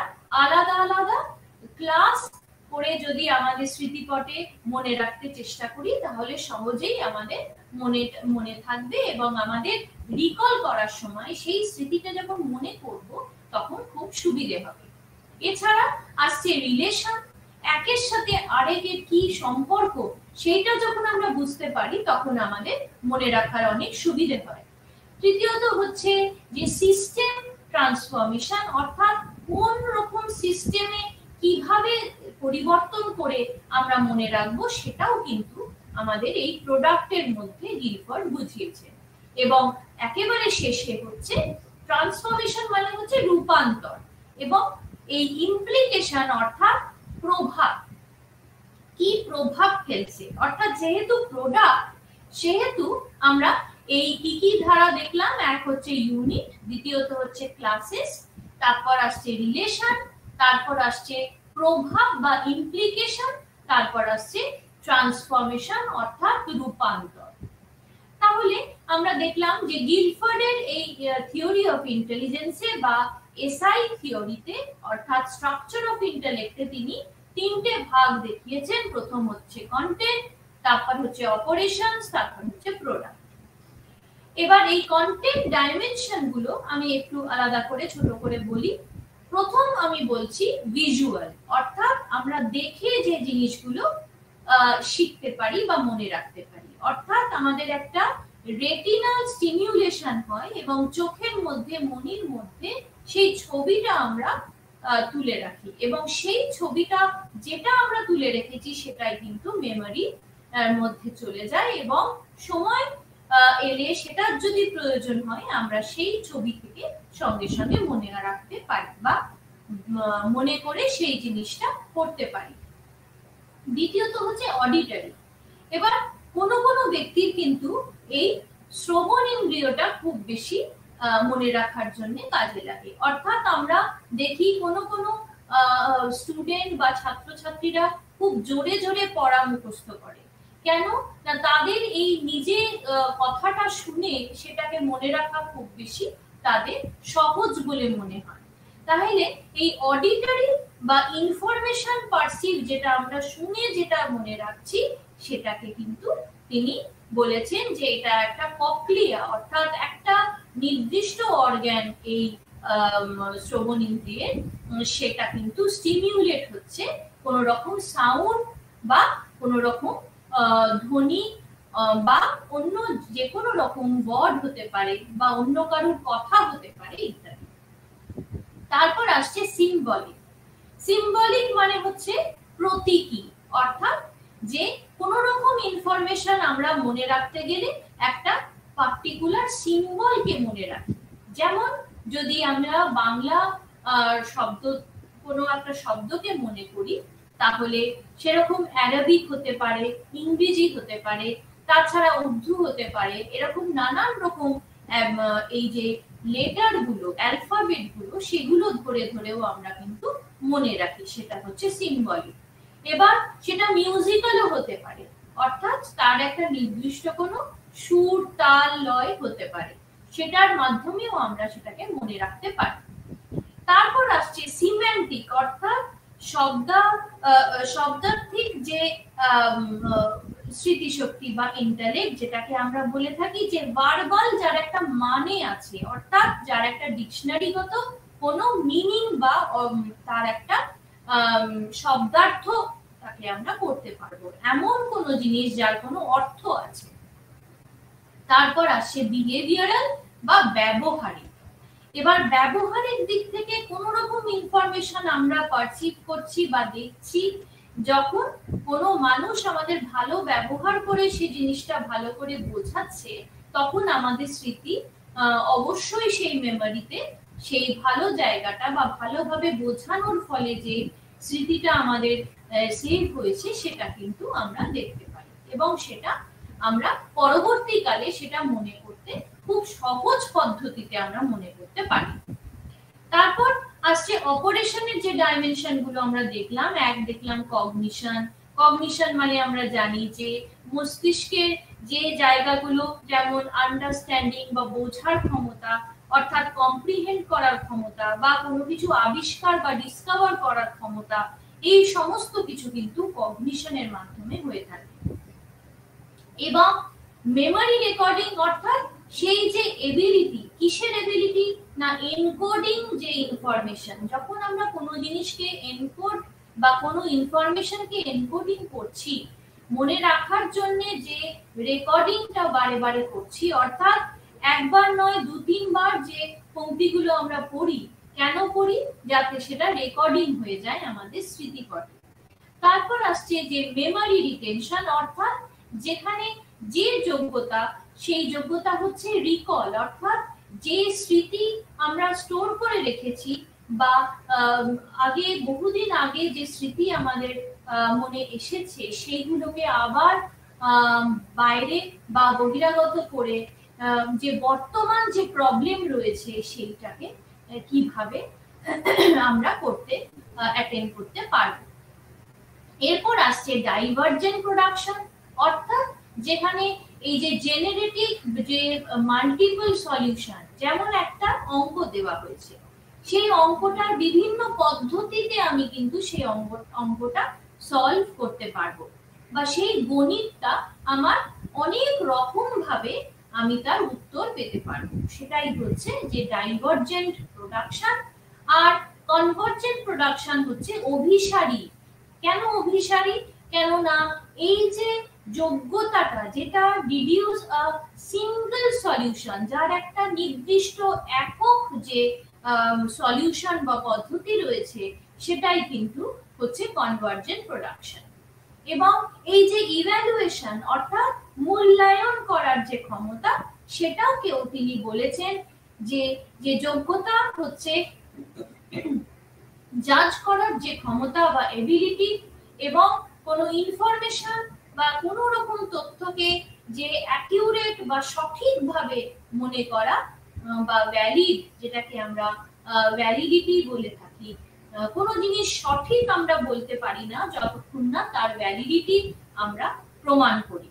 আলাদা আলাদা ক্লাস করে যদি আমাদের স্মৃতিপটে মনে রাখতে চেষ্টা করি তাহলে সহজেই আমাদের মনে থাকবে এবং আমাদের রিকল করার সময় সেই স্মৃতিটা যখন মনে করব তখন খুব সুবিধে হবে। এছাড়া আসছে রিলেশন, একের সাথে আরেকের কি সম্পর্ক সেইটা যখন আমরা বুঝতে পারি তখন আমাদের মনে রাখার অনেক সুবিধে হয়। তৃতীয়ত হচ্ছে যে সিস্টেম ট্রান্সফরমেশন অর্থাৎ কোন রকম সিস্টেমে কিভাবে পরিবর্তন করে আমরা মনে রাখবো, সেটাও কিন্তু আমাদের এই প্রোডাক্টের মধ্যে গিলফোর্ড বুঝিয়েছেন। এবং একেবারে শেষে হচ্ছে ট্রান্সফরমেশন মানে হচ্ছে রূপান্তর, এবং এই ইমপ্লিকেশন অর্থাৎ প্রভাব, কি প্রভাব ফেলছে, অর্থাৎ যেহেতু প্রোডাক্ট সেহেতু আমরা এই কি ধারা দেখলাম, এক হচ্ছে ইউনিট, দ্বিতীয়ত হচ্ছে ক্লাসেস, তারপর আসছে রিলেশন, তারপর আসছে প্রভাব বা ইমপ্লিকেশন, তারপর আসছে ট্রান্সফরমেশন অর্থাৎ রূপান্তর। তাহলে আমরা দেখলাম যে গিলফোর্ডের এই থিওরি অফ ইন্টেলিজেন্সে বা এসআই থিওরিতে অর্থাৎ স্ট্রাকচার অফ ইন্টেলেক্টে তিনি তিনটে ভাগ দেখিয়েছেন। প্রথম হচ্ছে কন্টেন্ট, তারপর হচ্ছে অপারেশনস, তারপর হচ্ছে প্রোডাক্ট। এবার এই কন্টেন্ট ডাইমেনশন গুলো আমি একটু আলাদা করে ছোট করে বলি। প্রথম আমি বলছি ভিজুয়াল, অর্থাৎ আমরা দেখে যে জিনিসগুলো শিখতে পারি বা মনে রাখতে পারি, অর্থাৎ আমাদের একটা রেটিনাল স্টিমিউলেশন হয় এবং চোখের মধ্যে মনির মধ্যে সেই ছবিটা আমরা তুলে রাখি, এবং সেই ছবিটা যেটা আমরা তুলে রেখেছি সেটাই কিন্তু মেমোরি মধ্যে চলে যায়, এবং সময় এলে সেটার যদি প্রয়োজন হয় আমরা সেই ছবি থেকে সঙ্গে সঙ্গে মনে রাখতে পারি বা মনে করে সেই জিনিসটা করতে পারি। দ্বিতীয়ত হচ্ছে অডিটরি। এবার কোনো কোনো ব্যক্তির কিন্তু এই শ্রবণ ইন্দ্রিয়টা খুব বেশি মনে রাখার জন্য কাজে লাগে, অর্থাৎ আমরা দেখি কোনো কোনো স্টুডেন্ট বা ছাত্রছাত্রীরা খুব জোরে জোরে পড়া মুখস্থ করে, কেন না তাদের এই নিজে কথাটা শুনে সেটাকে মনে রাখা খুব বেশি তাদের সহজ বলে মনে হয়। তাহলে এই অডিটরি বা ইনফরমেশন পারসিভ, যেটা আমরা শুনে যেটা মনে রাখছি, সেটাকে কিন্তু তিনি বলেছেন যে এটা একটা কক্লিয়া, অর্থাৎ একটা নির্দিষ্ট অর্গান এই শ্রবণ ইন্দ্রিয়ের, সেটা কিন্তু স্টিমিউলেট হচ্ছে কোন রকম সাউন্ড বা কোন রকম ধ্বনি বা অন্য যে কোনো রকম ওয়ার্ড হতে পারে বা অন্য কারোর কথা হতে পারে ইত্যাদি। তারপর আসছে সিম্বলিক। সিম্বলিক মানে হচ্ছে প্রতীকী, অর্থাৎ যে কোনো রকম ইনফরমেশন আমরা মনে রাখতে গেলে একটা পার্টিকুলার সিম্বলকে মনে রাখি। যেমন যদি আমরা বাংলা শব্দ কোনো একটা শব্দকে মনে করি, তাহলে সেরকম অ্যারাবিক হতে পারে, ইংরেজি হতে পারে, তাছাড়া উর্দু হতে পারে, এরকম নানান রকম এই যে লেটার গুলো, অ্যালফাবেট গুলো, সেগুলো ধরে ধরেও আমরা কিন্তু মনে রাখি, সেটা হচ্ছে সিম্বলিক। এবার সেটা মিউজিক্যালও হতে পারে, অর্থাৎ তার একটা নির্দিষ্ট কোনো সুর, তাল, লয় হতে পারে, সেটার মাধ্যমেও আমরা সেটাকে মনে রাখতে পারি। তারপর আসছে সিম্যান্টিক, অর্থাৎ শব্দার্থিক যে স্মৃতিশক্তি বা ইন্টেলেক্ট, যেটাকে আমরা বলে থাকি যে ভার্বাল, যার একটা মানে আছে, অর্থাৎ যার একটা ডিকশনারিগত কোনো মিনিং বা তার একটা শব্দার্থ তাকে আমরা করতে পারবো, এমন কোনো জিনিস যার কোনো অর্থ আছে। তারপর আসছে বিহেভিয়ারাল বা ব্যবহারিক। এবার ব্যবহারিক দিক থেকে কোন রকম ইনফরমেশন আমরা পারসিভ করছি বা দেখছি, যখন কোনো মানুষ আমাদের ভালো ব্যবহার করে সেই জিনিসটা ভালো করে বোঝাচ্ছে, তখন আমাদের স্মৃতি অবশ্যই সেই মেমোরিতে সেই ভালো জায়গাটা বা ভালোভাবে বোঝানোর ফলে যে স্মৃতিটা আমাদের সেভ হয়েছে সেটা কিন্তু আমরা দেখতে পাই, এবং সেটা আমরা পরবর্তীকালে সেটা মনে করতে খুব সহজ পদ্ধতিতে আমরা মনে করতে পারি। তারপর আসছে অপারেশনের যে ডাইমেনশন গুলো আমরা দেখলাম। এক দেখলাম কগনিশন। কগনিশন মানে আমরা জানি যে মস্তিষ্কের যে জায়গাগুলো, যেমন আন্ডারস্ট্যান্ডিং বা বোঝার ক্ষমতা, অর্থাৎ কম্প্রিহেন্ড করার ক্ষমতা, বা কোনো কিছু আবিষ্কার বা ডিসকভার করার ক্ষমতা, এই সমস্ত কিছু কিন্তু কগনিশনের মাধ্যমে হয়ে থাকে। এবং মেমোরি রেকর্ডিং, অর্থাৎ সেই যে এবিলিটি, কিসের এবিলিটি না এনকোডিং যে ইনফরমেশন, যখন আমরা কোনো জিনিসকে এনকোড বা কোনো ইনফরমেশনকে এনকোডিং করছি, মনে রাখার জন্য যে রেকর্ডিংটা বারে বারে করছি, অর্থাৎ একবার নয় 2-3 বার যে পংক্তিগুলো আমরা পড়ি, কেন পড়ি? যাতে সেটা রেকর্ডিং হয়ে যায় আমাদের স্মৃতিপটে। তারপর আসছে যে মেমোরি রিটেনশন, অর্থাৎ যেখানে যে যোগ্যতা, সেই যোগ্যতা হচ্ছে রিকল, অর্থাৎ যে স্মৃতি আমরা স্টোর করে রেখেছি বা আগে বহুদিন আগে যে স্মৃতি আমাদের মনে এসেছে সেইগুলোকে আবার বাইরে বা বহিরাগত করে যে বর্তমান যে প্রবলেম রয়েছে সেইটাকে কিভাবে আমরা অ্যাটেন্ড করতে পারব। এরপর আসছে ডাইভার্জেন্ট প্রোডাকশন, অর্থাৎ যেখানে এই যে জেনারেটিভ যে মাল্টিপল সলিউশন, যেমন একটা অঙ্ক দেওয়া হয়েছে, সেই অঙ্কটার বিভিন্ন পদ্ধতিতে আমি কিন্তু সেই অঙ্কটা সলভ করতে পারবো, বা সেই গণিতটা আমার অনেক রকম ভাবে আমি তার উত্তর পেতে পারবো। সেটাই হচ্ছে যে ডাইভার্জেন্ট প্রোডাকশন। আর কনভার্জেন্ট প্রোডাকশন হচ্ছে অভিসারী। কেন অভিসারী? কেননা এই যে যোগ্যতাটা, যেটা ডিডিউস আ সিঙ্গেল সলিউশন, যার একটা নির্দিষ্ট একক যে সলিউশন বা পদ্ধতি রয়েছে, সেটাই কিন্তু হচ্ছে কনভার্জেন্ট প্রোডাকশন। এবং এই যে ইভ্যালুয়েশন অর্থাৎ মূল্যায়ন করার যে ক্ষমতা, সেটাও কেউ তিনি বলেছেন যে যোগ্যতা হচ্ছে জাজ করার যে ক্ষমতা বা এবিলিটি, এবং কোনো ইনফরমেশন বা কোনো রকম তথ্যকে যে অ্যাকিউরেট বা সঠিকভাবে মনে করা বা ভ্যালিড, যেটাকে আমরা ভ্যালিডিটি বলে থাকি। কোনো জিনিস সঠিক আমরা বলতে পারি না যতক্ষণ না তার ভ্যালিডিটি আমরা প্রমাণ করি।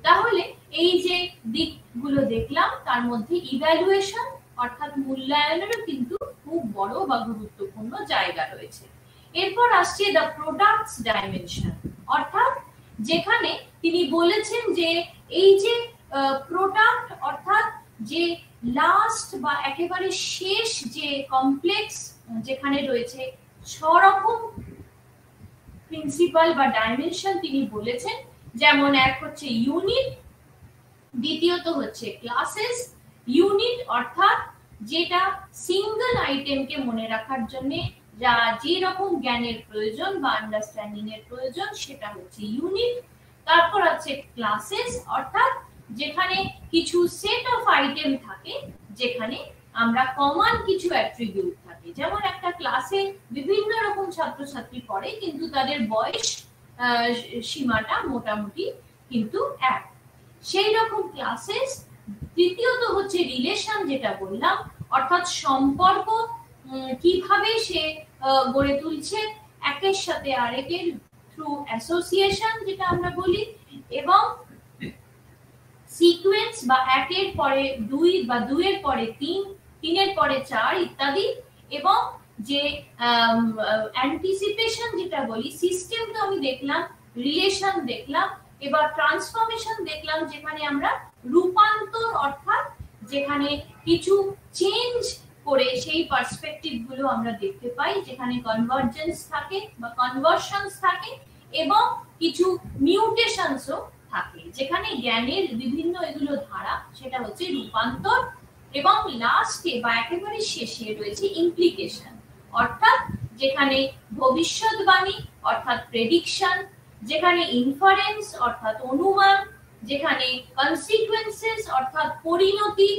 তাহলে এই যে দিকগুলো দেখলাম, তার মধ্যে ইভ্যালুয়েশন অর্থাৎ মূল্যায়নেরও কিন্তু খুব বড় বা গুরুত্বপূর্ণ জায়গা রয়েছে। এরপর আসছে দ্য প্রোডাক্টস ডাইমেনশন, অর্থাৎ যেখানে তিনি বলেছেন যে এই যে প্রোডাক্ট অর্থাৎ যে লাস্ট বা একেবারে শেষ যে কমপ্লেক্স যেখানে রয়েছে 6 রকম প্রিন্সিপাল বা ডাইমেনশন তিনি বলেছেন, যেমন এক হচ্ছে ইউনিট, দ্বিতীয়ত হচ্ছে ক্লাসেস। ইউনিট অর্থাৎ যেটা সিঙ্গেল আইটেমকে মনে রাখার জন্য যা যে রকম জ্ঞানের প্রয়োজন বা আন্ডারস্ট্যান্ডিং এর প্রয়োজন, সেটা হচ্ছে ইউনিট। তারপর আছে ক্লাসেস, অর্থাৎ যেখানে কিছু সেট অফ আইটেম থাকে, যেখানে আমরা কমন কিছু অ্যাট্রিবিউট থাকে, যেমন একটা ক্লাসে বিভিন্ন রকম ছাত্রছাত্রী পড়ে কিন্তু তাদের বয়স সীমাটা মোটামুটি কিন্তু এক, সেই রকম ক্লাসেস। তৃতীয়ত হচ্ছে রিলেশন, যেটা বললাম, অর্থাৎ সম্পর্ক কিভাবে সে গড়ে তুলছে একের সাথে আরেকের থ্রু অ্যাসোসিয়েশন, যেটা আমরা বলি, এবং সিকোয়েন্স বা একের পরে দুই বা দুইয়ের পরে তিন, তিনের পরে চার ইত্যাদি। এবং যে অ্যান্টিসিপেশন যেটা বলি, সিস্টেম তো আমি দেখলাম, রিলেশন দেখলাম, এবার ট্রান্সফরমেশন দেখলাম, যেখানে আমরা রূপান্তর অর্থাৎ যেখানে কিছু চেঞ্জ করে সেই পার্সপেক্টিভ গুলো আমরা দেখতে পাই, যেখানে কনভার্জেন্স থাকে বা কনভার্সনস থাকে, এবং কিছু মিউটেশনসও থাকে, যেখানে জ্ঞানের বিভিন্ন এগুলো ধারা, সেটা হচ্ছে রূপান্তর। এবং লাস্টে বা একেবারে শেষে রয়েছে ইমপ্লিকেশন, অর্থাৎ যেখানে ভবিষ্যৎবাণী অর্থাৎ প্রেডিকশন, যেখানে ইনফারেন্স অর্থাৎ অনুমান, যেখানে কনসিকুয়েন্সেস অর্থাৎ পরিণতি,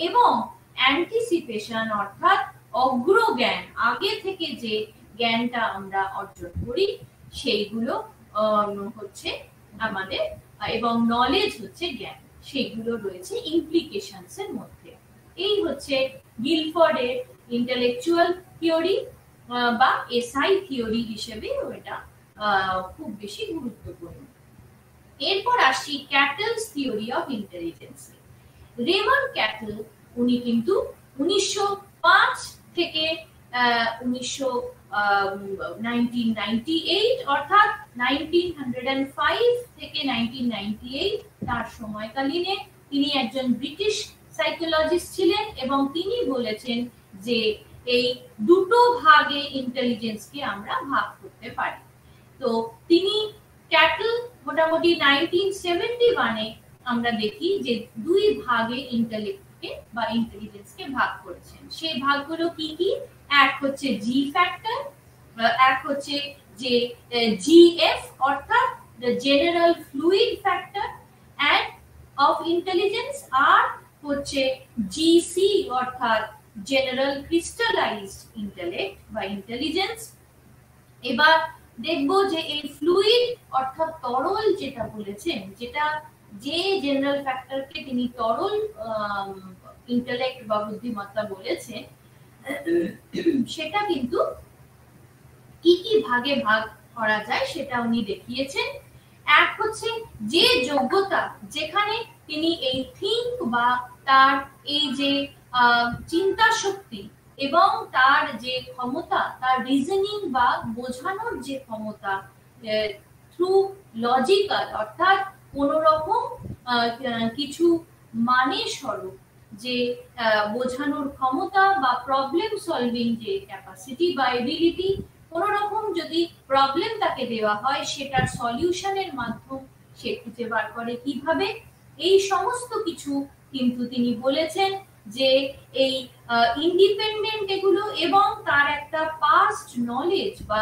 এবং অ্যান্টিসিপেশন অর্থাৎ অগ্রজ্ঞান, আগে থেকে যে জ্ঞানটা আমরা অর্জন করি সেইগুলো হচ্ছে আমাদের, এবং নলেজ হচ্ছে জ্ঞান, সেইগুলো রয়েছে ইমপ্লিকেশনস এর মধ্যে। এই হচ্ছে গিলফোর্ডের ইন্টেলেকচুয়াল থিওরি বা এসআই থিওরি হিসেবে ওটা খুব বেশি গুরুত্বপূর্ণ। এরপর আসি Cattell's theory of intelligence. Raymond Cattell, উনি কিন্তু 1905 থেকে 1998 অর্থাৎ 1905 থেকে 1998 তার সময়কালীনে তিনি একজন ব্রিটিশ সাইকোলজিস্ট ছিলেন, এবং তিনি বলেছেন যে এই দুটো ভাগে ইন্টেলিজেন্সকে আমরা ভাগ করতে পারি। তো তিনি ক্যাটল মোটামুটি 1971-এ আমরা দেখি যে দুই ভাগে ইন্টেলেক্টকে বা ইন্টেলিজেন্সকে ভাগ করেছেন। সেই ভাগগুলো কি কি? এক হচ্ছে জি ফ্যাক্টর, এক হচ্ছে যে জিএফ অর্থাৎ the general fluid factor and of intelligence, আর হচ্ছে জিসি অর্থাৎ জেনারেল ক্রিস্টালাইজড ইন্টেলেক্ট বা ইন্টেলিজেন্স। এবার দেখবো যে এই ফ্লুইড অর্থাৎ তরল যেটা বলেছেন, যেটা যে জেনারেল ফ্যাক্টরকে তিনি তরল ইন্টেলেক্ট বা বুদ্ধিমত্তা বলেছেন, সেটা কিন্তু কি কি ভাগে ভাগ করা যায় সেটা উনি দেখিয়েছেন। এক হচ্ছে যে যোগ্যতা, যেখানে তিনি এই থিঙ্ক বা তার এই যে চিন্তা শক্তি এবং তার যে ক্ষমতা, তার রিজনিং বা বোঝানোর যে ক্ষমতা থ্রু লজিক্যাল অর্থাৎ কোন রকম কিছু মানে স্বরূপ যে বোঝানোর ক্ষমতা বা প্রবলেম সলভিং যে ক্যাপাসিটি বা এবিলিটি, কোন রকম যদি প্রবলেম তাকে দেওয়া হয় সেটার সলিউশনের মাধ্যম সে খুঁজে বার করে কিভাবে, এই সমস্ত কিছু কিন্তু তিনি বলেছেন যে এই ইন্ডিপেন্ডেন্ট এগুলো এবং তার একটা পাস্ট নলেজ বা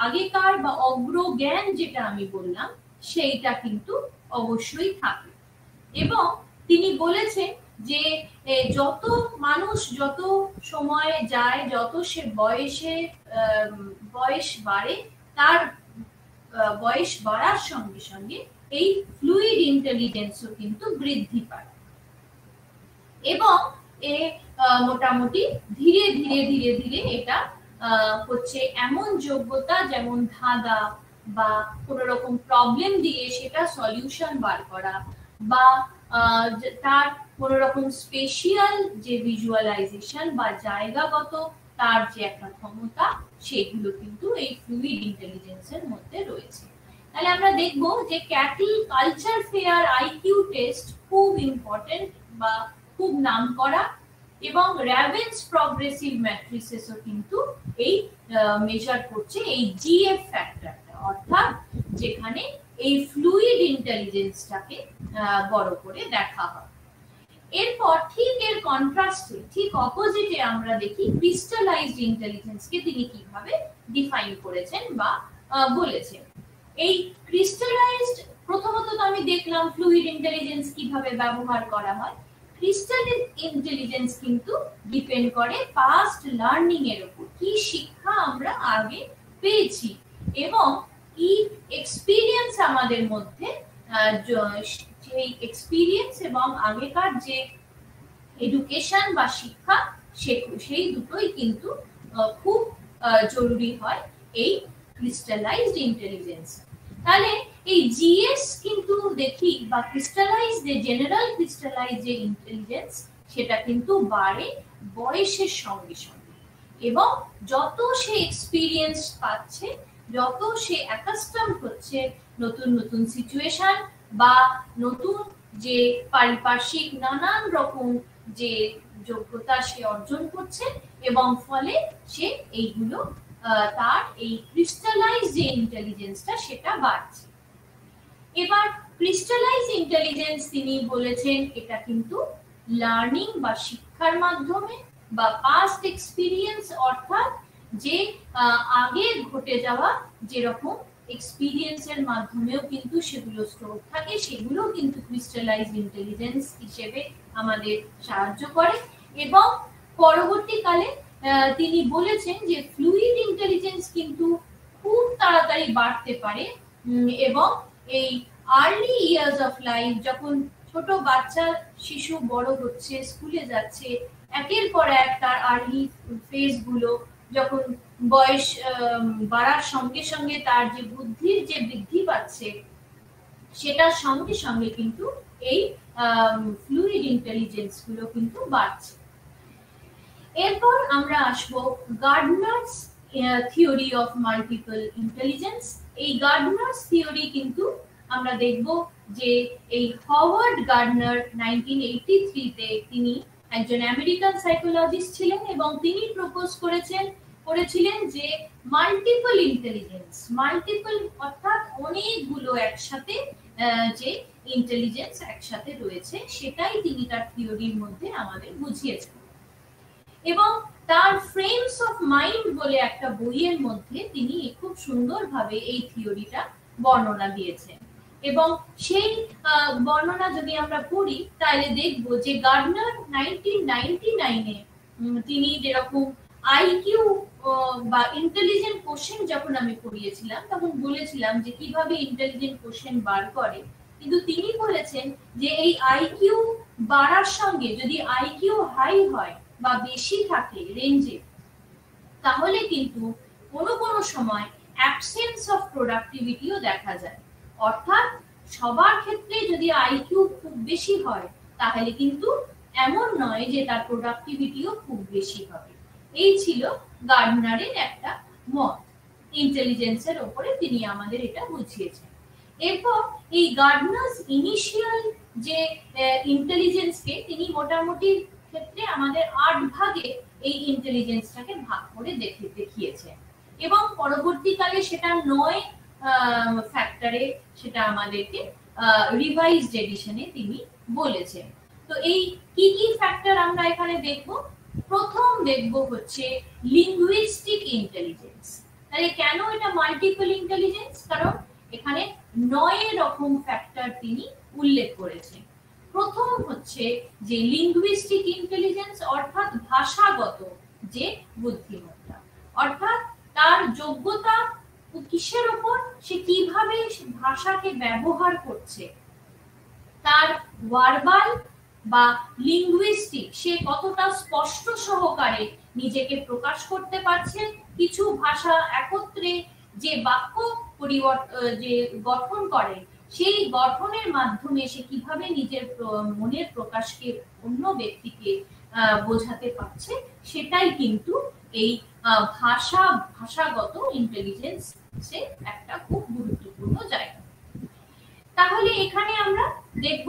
আগেকার বা অগ্রজ্ঞান যেটা আমি বললাম সেইটা কিন্তু অবশ্যই থাকে। এবং তিনি বলেছেন যে যত মানুষ যত সময় যায়, যত সে বয়স বাড়ে, তার বয়স বাড়ার সঙ্গে সঙ্গে এই ফ্লুইড ইন্টেলিজেন্সও কিন্তু বৃদ্ধি পায় এবং মোটামুটি ধীরে ধীরে ধীরে ধীরে এটা হচ্ছে এমন যোগ্যতা যেমন ধাঁধা বা কোন রকম প্রবলেম দিয়ে সেটা সলিউশন বার করা বা তার কোন রকম স্পেশিয়াল যে ভিজুয়ালাইজেশন বা জায়গাগত তার যে একটা ক্ষমতা, সেগুলো কিন্তু এই ফ্লুইড ইন্টেলিজেন্সের মধ্যে রয়েছে। তাহলে আমরা দেখব যে cattle culture fair IQ test খুব ইম্পর্টেন্ট বা খুব নামকরা, এবং র্যাভেন্স প্রগ্রেসিভ ম্যাট্রিসেসও কিন্তু এই মেজার করছে এই জিএফ ফ্যাক্টরটা, অর্থাৎ যেখানে এই ফ্লুইড ইন্টেলিজেন্সটাকে বড় করে দেখা হয়। এরপর ঠিক এর কন্ট্রাস্টে, ঠিক অপোজিটে আমরা দেখি ক্রিস্টালাইজড ইন্টেলিজেন্সকে তিনি কিভাবে ডিফাইন করেছেন বা বলেছেন। এই ক্রিস্টালাইজড, প্রথমত তো আমি দেখলাম ফ্লুইড ইন্টেলিজেন্স কিভাবে ব্যবহার করা হয়। ক্রিস্টালাইজ ইন্টেলিজেন্স কিন্তু ডিপেন্ড করে পাস্ট লার্নিং এর উপর, কি শিক্ষা আমরা আগে পেয়েছি এবং কি এক্সপেরিয়েন্স আমাদের মধ্যে, সেই এক্সপেরিয়েন্স এবং আগেকার যে এডুকেশন বা শিক্ষা, সেই দুটোই কিন্তু খুব জরুরি হয় এই ক্রিস্টালাইজড ইন্টেলিজেন্স। তাহলে এই জিএস কিন্তু দেখি বা ক্রিস্টালাইজ যে জেনারেল ক্রিস্টালাইজ যে ইন্টেলিজেন্স, সেটা কিন্তু বাড়ে বয়সের সঙ্গে সঙ্গে এবং যত সে এক্সপেরিয়েন্স পাচ্ছে, যত সে অ্যাকাস্টম হচ্ছে নতুন নতুন সিচুয়েশন বা নতুন যে পারিপার্শ্বিক নানান রকম যে যোগ্যতা সে অর্জন করছে এবং ফলে সে এইগুলো তার এই ক্রিস্টালাইজ যে ইন্টেলিজেন্সটা সেটা বাড়ছে। এবার ক্রিস্টালাইজ ইন্টেলিজেন্স তিনি বলেছেন এটা কিন্তু লার্নিং বা শিক্ষার মাধ্যমে বা পাস্ট এক্সপেরিয়েন্স, অর্থাৎ যে আগে ঘটে যাওয়া যেরকম এক্সপেরিয়েন্সের মাধ্যমেও কিন্তু সেগুলো স্টোর থাকে, সেগুলো কিন্তু ক্রিস্টালাইজ ইন্টেলিজেন্স হিসেবে আমাদের সাহায্য করে। এবং পরবর্তীকালে তিনি বলেছেন যে ফ্লুইড ইন্টেলিজেন্স কিন্তু খুব তাড়াতাড়ি বাড়তে পারে এবং এই আর্লি ইয়ার্স অফ লাইফ, যখন ছোট বাচ্চা শিশু বড় হচ্ছে, স্কুলে যাচ্ছে, একের পর এক তার আর্লি ফেজ গুলো যখন বয়স বাড়ার সঙ্গে সঙ্গে তার যে বুদ্ধির যে বৃদ্ধি পাচ্ছে, সেটার সঙ্গে সঙ্গে কিন্তু এই ফ্লুইড ইন্টেলিজেন্স গুলো কিন্তু বাড়ছে। এরপর আমরা আসবো গার্ডনার্স থিওরি অফ মাল্টিপল ইন্টেলিজেন্স। এই গার্ডনার্স থিওরি কিন্তু আমরা দেখব যে এই হাওয়ার্ড গার্ডনার 1983 তে তিনি একজন আমেরিকান সাইকোলজিস্ট ছিলেন এবং তিনি প্রপোজ করেছিলেন যে মাল্টিপল ইন্টেলিজেন্স, মাল্টিপল অর্থাৎ অনেকগুলো একসাথে যে ইন্টেলিজেন্স একসাথে রয়েছে, সেটাই তিনি তার থিওরির মধ্যে আমাদের বুঝিয়েছেন। এবং তার ফ্রেমস অফ মাইন্ড বলে একটা বইয়ের মধ্যে তিনি খুব সুন্দরভাবে এই থিওরিটা বর্ণনা দিয়েছেন। এবং সেই বর্ণনা যদি আমরা পড়ি তাহলে দেখব যে গার্ডনার 1999-এ তিনি যেরকম আইকিউ বা ইন্টেলিজেন্ট কোশ্চেন যখন আমি পড়িয়েছিলাম তখন বলেছিলাম যে কিভাবে ইন্টেলিজেন্ট কোশ্চেন বার করে, কিন্তু তিনি বলেছেন যে এই আইকিউ বাড়ার সঙ্গে যদি আইকিউ হাই হয় বা বেশি থাকে রেঞ্জে, তাহলে কিন্তু কোনো কোনো সময় অ্যাবসেন্স অফ প্রোডাক্টিভিটিও দেখা যায়। অর্থাৎ সবার ক্ষেত্রে যদি আইকিউ খুব বেশি হয় তাহলে কিন্তু এমন নয় যে তার প্রোডাক্টিভিটিও খুব বেশি হবে। এই ছিল গার্ডনারের একটা মত, ইন্টেলিজেন্সের উপরে তিনি আমাদের এটা বুঝিয়েছেন। এরপর এই গার্ডনার্স ইনিশিয়াল যে ইন্টেলিজেন্সকে তিনি মোটামুটি ক্ষেত্রে আমাদের 8 ভাগে এই ইন্টেলিজেন্সটাকে ভাগ করে দেখিয়েছেন এবং পরবর্তীকালে সেটা 9 ফ্যাক্টরে সেটা আমাদেরকে রিভাইজড এডিশনে তিনি বলেছেন। তো এই কি কি ফ্যাক্টর আমরা এখানে দেখব? প্রথম দেখব হচ্ছে লিঙ্গুইস্টিক ইন্টেলিজেন্স। তাহলে কেন এটা মাল্টিপল ইন্টেলিজেন্স? কারণ এখানে 9 রকম ফ্যাক্টর তিনি উল্লেখ করেছেন। প্রথম হচ্ছে যে লিঙ্গুইস্টিক ইন্টেলিজেন্স অর্থাৎ ভাষাগত যে বুদ্ধিমত্তা, অর্থাৎ তার যোগ্যতা কিসের উপর, সে কিভাবে ভাষাকে ব্যবহার করছে, তার ভার্বাল বা লিঙ্গুইস্টিক সে কতটা স্পষ্ট সহকারে নিজেকে প্রকাশ করতে পারছে, কিছু ভাষা একত্রে যে বাক্য যে গঠন করে সেই গঠনের মাধ্যমে সে কিভাবে নিজের মনের প্রকাশকে অন্য ব্যক্তিকে বোঝাতে পারছে, সেটাই কিন্তু এই ভাষাগত ইন্টেলিজেন্স সে একটা খুব গুরুত্বপূর্ণ জায়গা। তাহলে এখানে আমরা দেখব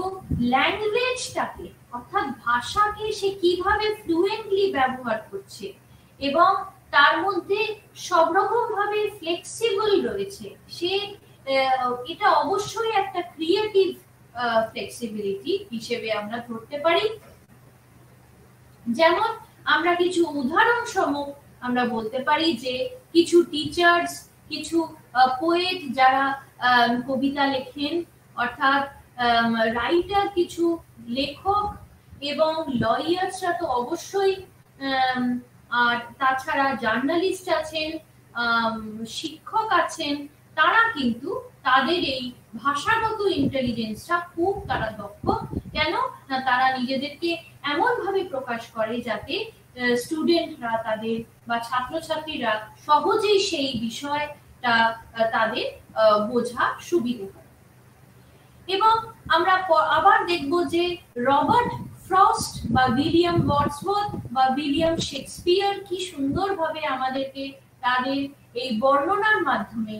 ল্যাঙ্গুয়েজটাকে অর্থাৎ ভাষাকে সে কিভাবে ফ্লুয়েন্টলি ব্যবহার করছে এবং তার মধ্যে সব রকম ভাবে ফ্লেক্সিবল রয়েছে। সে এটা অবশ্যই একটা ক্রিয়েটিভ ফ্লেক্সিবিলিটি হিসেবে আমরা ধরতে পারি। যেমন আমরা কিছু উদাহরণ সমূহ আমরা বলতে পারি যে কিছু টিচার্স, কিছু পোয়েট যারা কবিতা লেখেন, অর্থাৎ রাইটার কিছু লেখক এবং লয়ার্সরা তো অবশ্যই, আর তাছাড়া জার্নালিস্ট আছেন, শিক্ষক আছেন, তারা কিন্তু তাদের এই ভাষাগত ইন্টেলিজেন্সটা খুব তারা দক্ষ। কেন না তারা নিজেদেরকে এমন ভাবে প্রকাশ করে যাতে স্টুডেন্টরা তাদের বা ছাত্রছাত্রীরা সহজেই সেই বিষয়টা তাদের বোঝা সুবিধা হয়। এবং আমরা আবার দেখব যে রবার্ট ফ্রস্ট বা উইলিয়াম ওয়ার্ডসওয়ার্থ বা উইলিয়াম শেক্সপিয়ার কি সুন্দরভাবে আমাদেরকে তাদের এই বর্ণনার মাধ্যমে,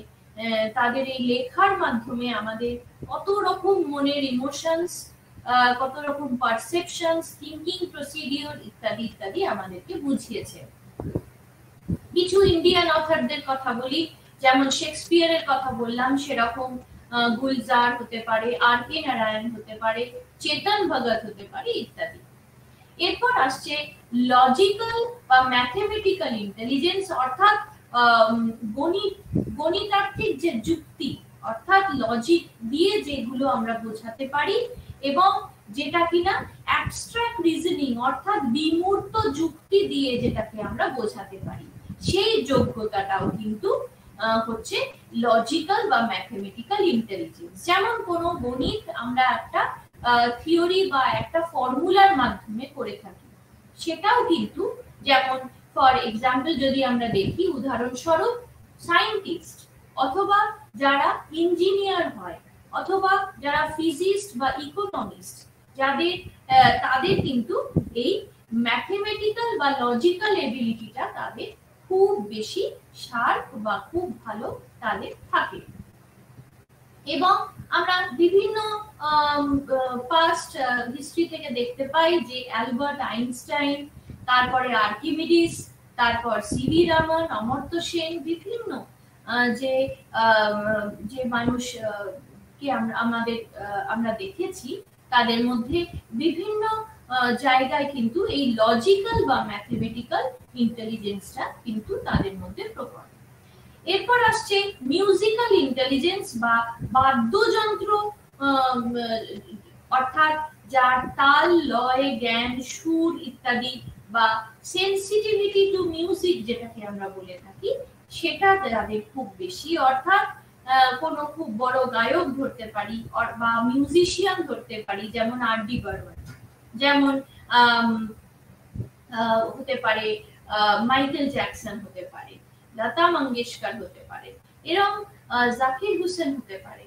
তাদের এই লেখার মাধ্যমে আমাদের কত রকম মনের ইমোশনস, কত রকম পারসেপশনস, থিঙ্কিং প্রসিডিওর ইত্যাদি ইত্যাদি আমাদেরকে বুঝিয়েছে। কিছু ইন্ডিয়ান অথরদের কথা বলি, যেমন শেক্সপিয়ারের কথা বললাম, সেরকম গুলজার হতে পারে, আর কে নারায়ণ হতে পারে, চেতন ভগত হতে পারে ইত্যাদি। এরপর আসছে লজিক্যাল বা ম্যাথমেটিক্যাল ইন্টেলিজেন্স, অর্থাৎ গণিতাত্ত্বিক যে যুক্তি, অর্থাৎ লজিক দিয়ে যেগুলো আমরা বোঝাতে পারি এবং যেটা কিনা অ্যাবস্ট্রাক্ট রিজনিং অর্থাৎ বিমূর্ত যুক্তি দিয়ে যেটাকে আমরা বোঝাতে পারি, সেই যোগ্যতাটাও কিন্তু হচ্ছে লজিক্যাল বা ম্যাথমেটিক্যাল ইন্টেলিজেন্স। যেমন কোনো গণিত আমরা একটা থিওরি বা একটা ফর্মুলার মাধ্যমে করে থাকি, সেটাও কিন্তু, যেমন ফর এক্সাম্পল যদি আমরা দেখি উদাহরণস্বরূপ সায়েন্টিস্ট অথবা যারা ইঞ্জিনিয়ার হয় অথবা যারা ফিজিস্ট বা ইকোনমিস্ট, তাদের কিন্তু এই ম্যাথমেটিক্যাল বা লজিক্যাল এবিলিটিটা তাদের খুব বেশি শার্প বা খুব ভালো তাদের থাকে। এবং আমরা বিভিন্ন পাস্ট হিস্ট্রি থেকে দেখতে পাই যে অ্যালবার্ট আইনস্টাইন, তারপরে আর্কিমিডিস, তারপর সিভি রামন, অমর্ত্য সেন, বিভিন্ন যে মানুষ কে আমরা দেখেছি, তাদের মধ্যে বিভিন্ন জায়গায় কিন্তু এই লজিক্যাল বা ম্যাথমেটিক্যাল ইন্টেলিজেন্সটা কিন্তু তাদের মধ্যে প্রকট। এরপর আসছে মিউজিক্যাল ইন্টেলিজেন্স বা বাদ্যযন্ত্র, অর্থাৎ যার তাল, লয়, জ্ঞান, সুর ইত্যাদি বা সেনসিটিভিটি টু মিউজিক যেটাকে আমরা বলে থাকি, সেটা তাদের খুব বেশি। অর্থাৎ কোনো খুব বড় গায়ক ধরতে পারি বা মিউজিশিয়ান ধরতে পারি, যেমন আর.ডি. বর্মন, যেমন হতে পারে মাইকেল জ্যাকসন, হতে পারে লতা মঙ্গেশকর, হতে পারে এরকম জাকির হোসেন, হতে পারে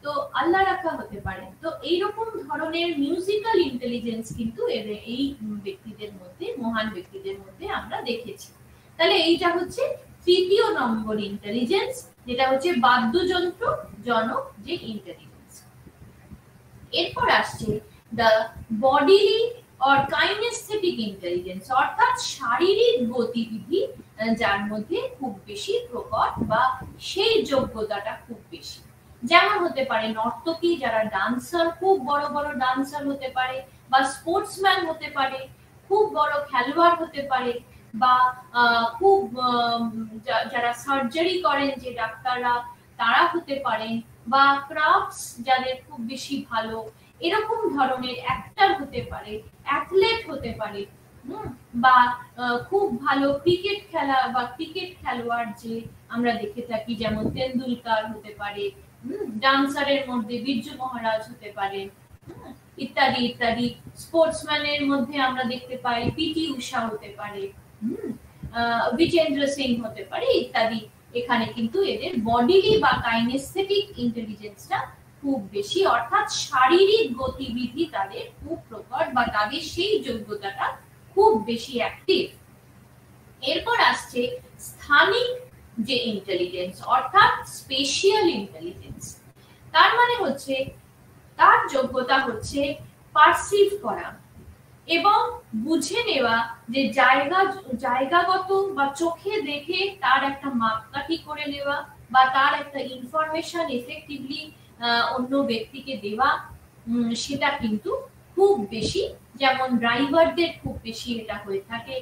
তো আল্লাহ রাখা, হতে পারে। তো এইরকম ধরনের মিউজিক্যাল ইন্টেলিজেন্স কিন্তু এই ব্যক্তিদের মধ্যে, মহান ব্যক্তিদের মধ্যে আমরা দেখেছি। তাহলে এইটা হচ্ছে তৃতীয় নম্বর ইন্টেলিজেন্স, যেটা হচ্ছে বাদ্যযন্ত্র জনক যে ইন্টেলিজেন্স। এরপর আসছে the bodily or kinaesthetic intelligence, অর্থাৎ শারীরিক গতিবিধি যার মধ্যে খুব বেশি প্রকট বা সেই যোগ্যতাটা খুব বেশি। যেমন হতে পারে নর্তকী, যারা ডান্সার, খুব বড় বড় ডান্সার হতে পারে, বা স্পোর্টসম্যান হতে পারে, খুব বড় খেলোয়াড় হতে পারে, বা খুব যারা সার্জারি করেন যে ডাক্তাররা, তারা হতে পারেন, বা ক্রাফটস যাদের খুব বেশি ভালো, এরকম ধরনের অ্যাক্টর হতে পারে, অ্যাথলেট হতে পারে, বা খুব ভালো ক্রিকেট খেলা বা ক্রিকেট খেলোয়াড় যে আমরা দেখে থাকি, যেমন তেন্ডুলকার হতে পারে, ডান্সারের মধ্যে বীরজু মহারাজ হতে পারে, ইত্যাদি ইত্যাদি। স্পোর্টসম্যানের মধ্যে আমরা দেখতে পাই পিটি ঊষা হতে পারে, বিজেন্দ্র সিং হতে পারে ইত্যাদি। এখানে কিন্তু এদের বডিলি বা কাইনেস্থেটিক ইন্টেলিজেন্সটা খুব বেশি, অর্থাৎ শারীরিক গতিবিধি তাদের খুব প্রকট বা তাদের সেই যোগ্যতাটা খুব বেশি অ্যাক্টিভ। এরপর আসছে স্থানিক যে ইন্টেলিজেন্স, অর্থাৎ স্পেশিয়াল ইন্টেলিজেন্স। তার মানে হচ্ছে তার যোগ্যতা হচ্ছে পারসিভ করা এবং বুঝে নেওয়া, যে জায়গাগত বা চোখে দেখে তার একটা মাপকাঠি করে নেওয়া, বা তার একটা ইনফরমেশন এফেক্টিভলি অন্য ব্যক্তিকে দেওয়া, সেটা কিন্তু খুব বেশি। যেমন ড্রাইভারদের খুব বেশি এটা হয়ে থাকে,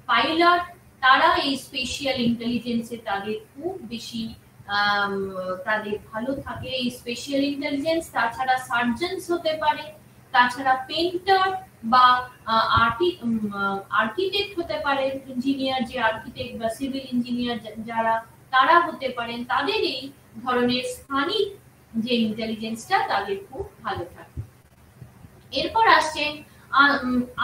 পাইলট, তারা এই স্পেশিয়াল ইন্টেলিজেন্সে তাদের খুব বেশি তাদের ভালো থাকে এই স্পেশিয়াল ইন্টেলিজেন্স। তাছাড়া সার্জনস হতে পারে, তাছাড়া পেইন্টার বা আর্কিটেক্ট হতে পারে, ইঞ্জিনিয়ার যে আর্কিটেক্ট বা সিভিল ইঞ্জিনিয়ার যারা, তারা হতে পারেন। তাদের এই ধরনের স্থানিক যে ইন্টেলিজেন্সটা তাদের খুব ভালো থাকে। এরপর আসছে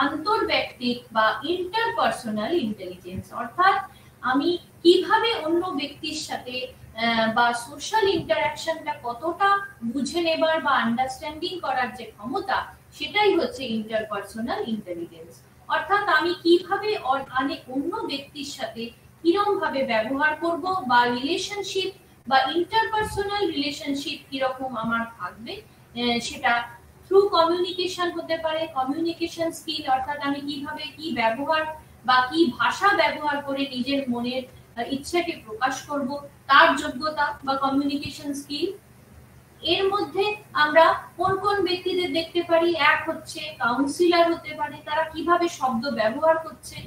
আন্তর্ব্যক্তিক বা ইন্টারপার্সোনাল ইন্টেলিজেন্স, অর্থাৎ আমি কিভাবে অন্য ব্যক্তির সাথে বা সোশ্যাল ইন্টারঅ্যাকশনটা কতটা বুঝে নেবার বা আন্ডারস্ট্যান্ডিং করার যে ক্ষমতা, সেটাই হচ্ছে ইন্টারপার্সোনাল ইন্টেলিজেন্স। অর্থাৎ আমি কিভাবে অন্য ব্যক্তির সাথে কিরকম ভাবে ব্যবহার করব, বা রিলেশনশিপ বা ইন্টারপার্সোনাল রিলেশনশিপ কিরকম আমার থাকবে, সেটা থ্রু কমিউনিকেশন হতে পারে। কমিউনিকেশন স্কিল, অর্থাৎ আমি কিভাবে কি ব্যবহার বা কি ভাষা ব্যবহার করে নিজের মনের ইচ্ছাকে প্রকাশ করব, তার যোগ্যতা বা কমিউনিকেশন স্কিল। এর মধ্যে আমরা কোন কোন ব্যক্তিদের দেখতে পারি, এক হচ্ছে কাউন্সিলর হতে পারে, তারা কিভাবে শব্দ ব্যবহার করছে।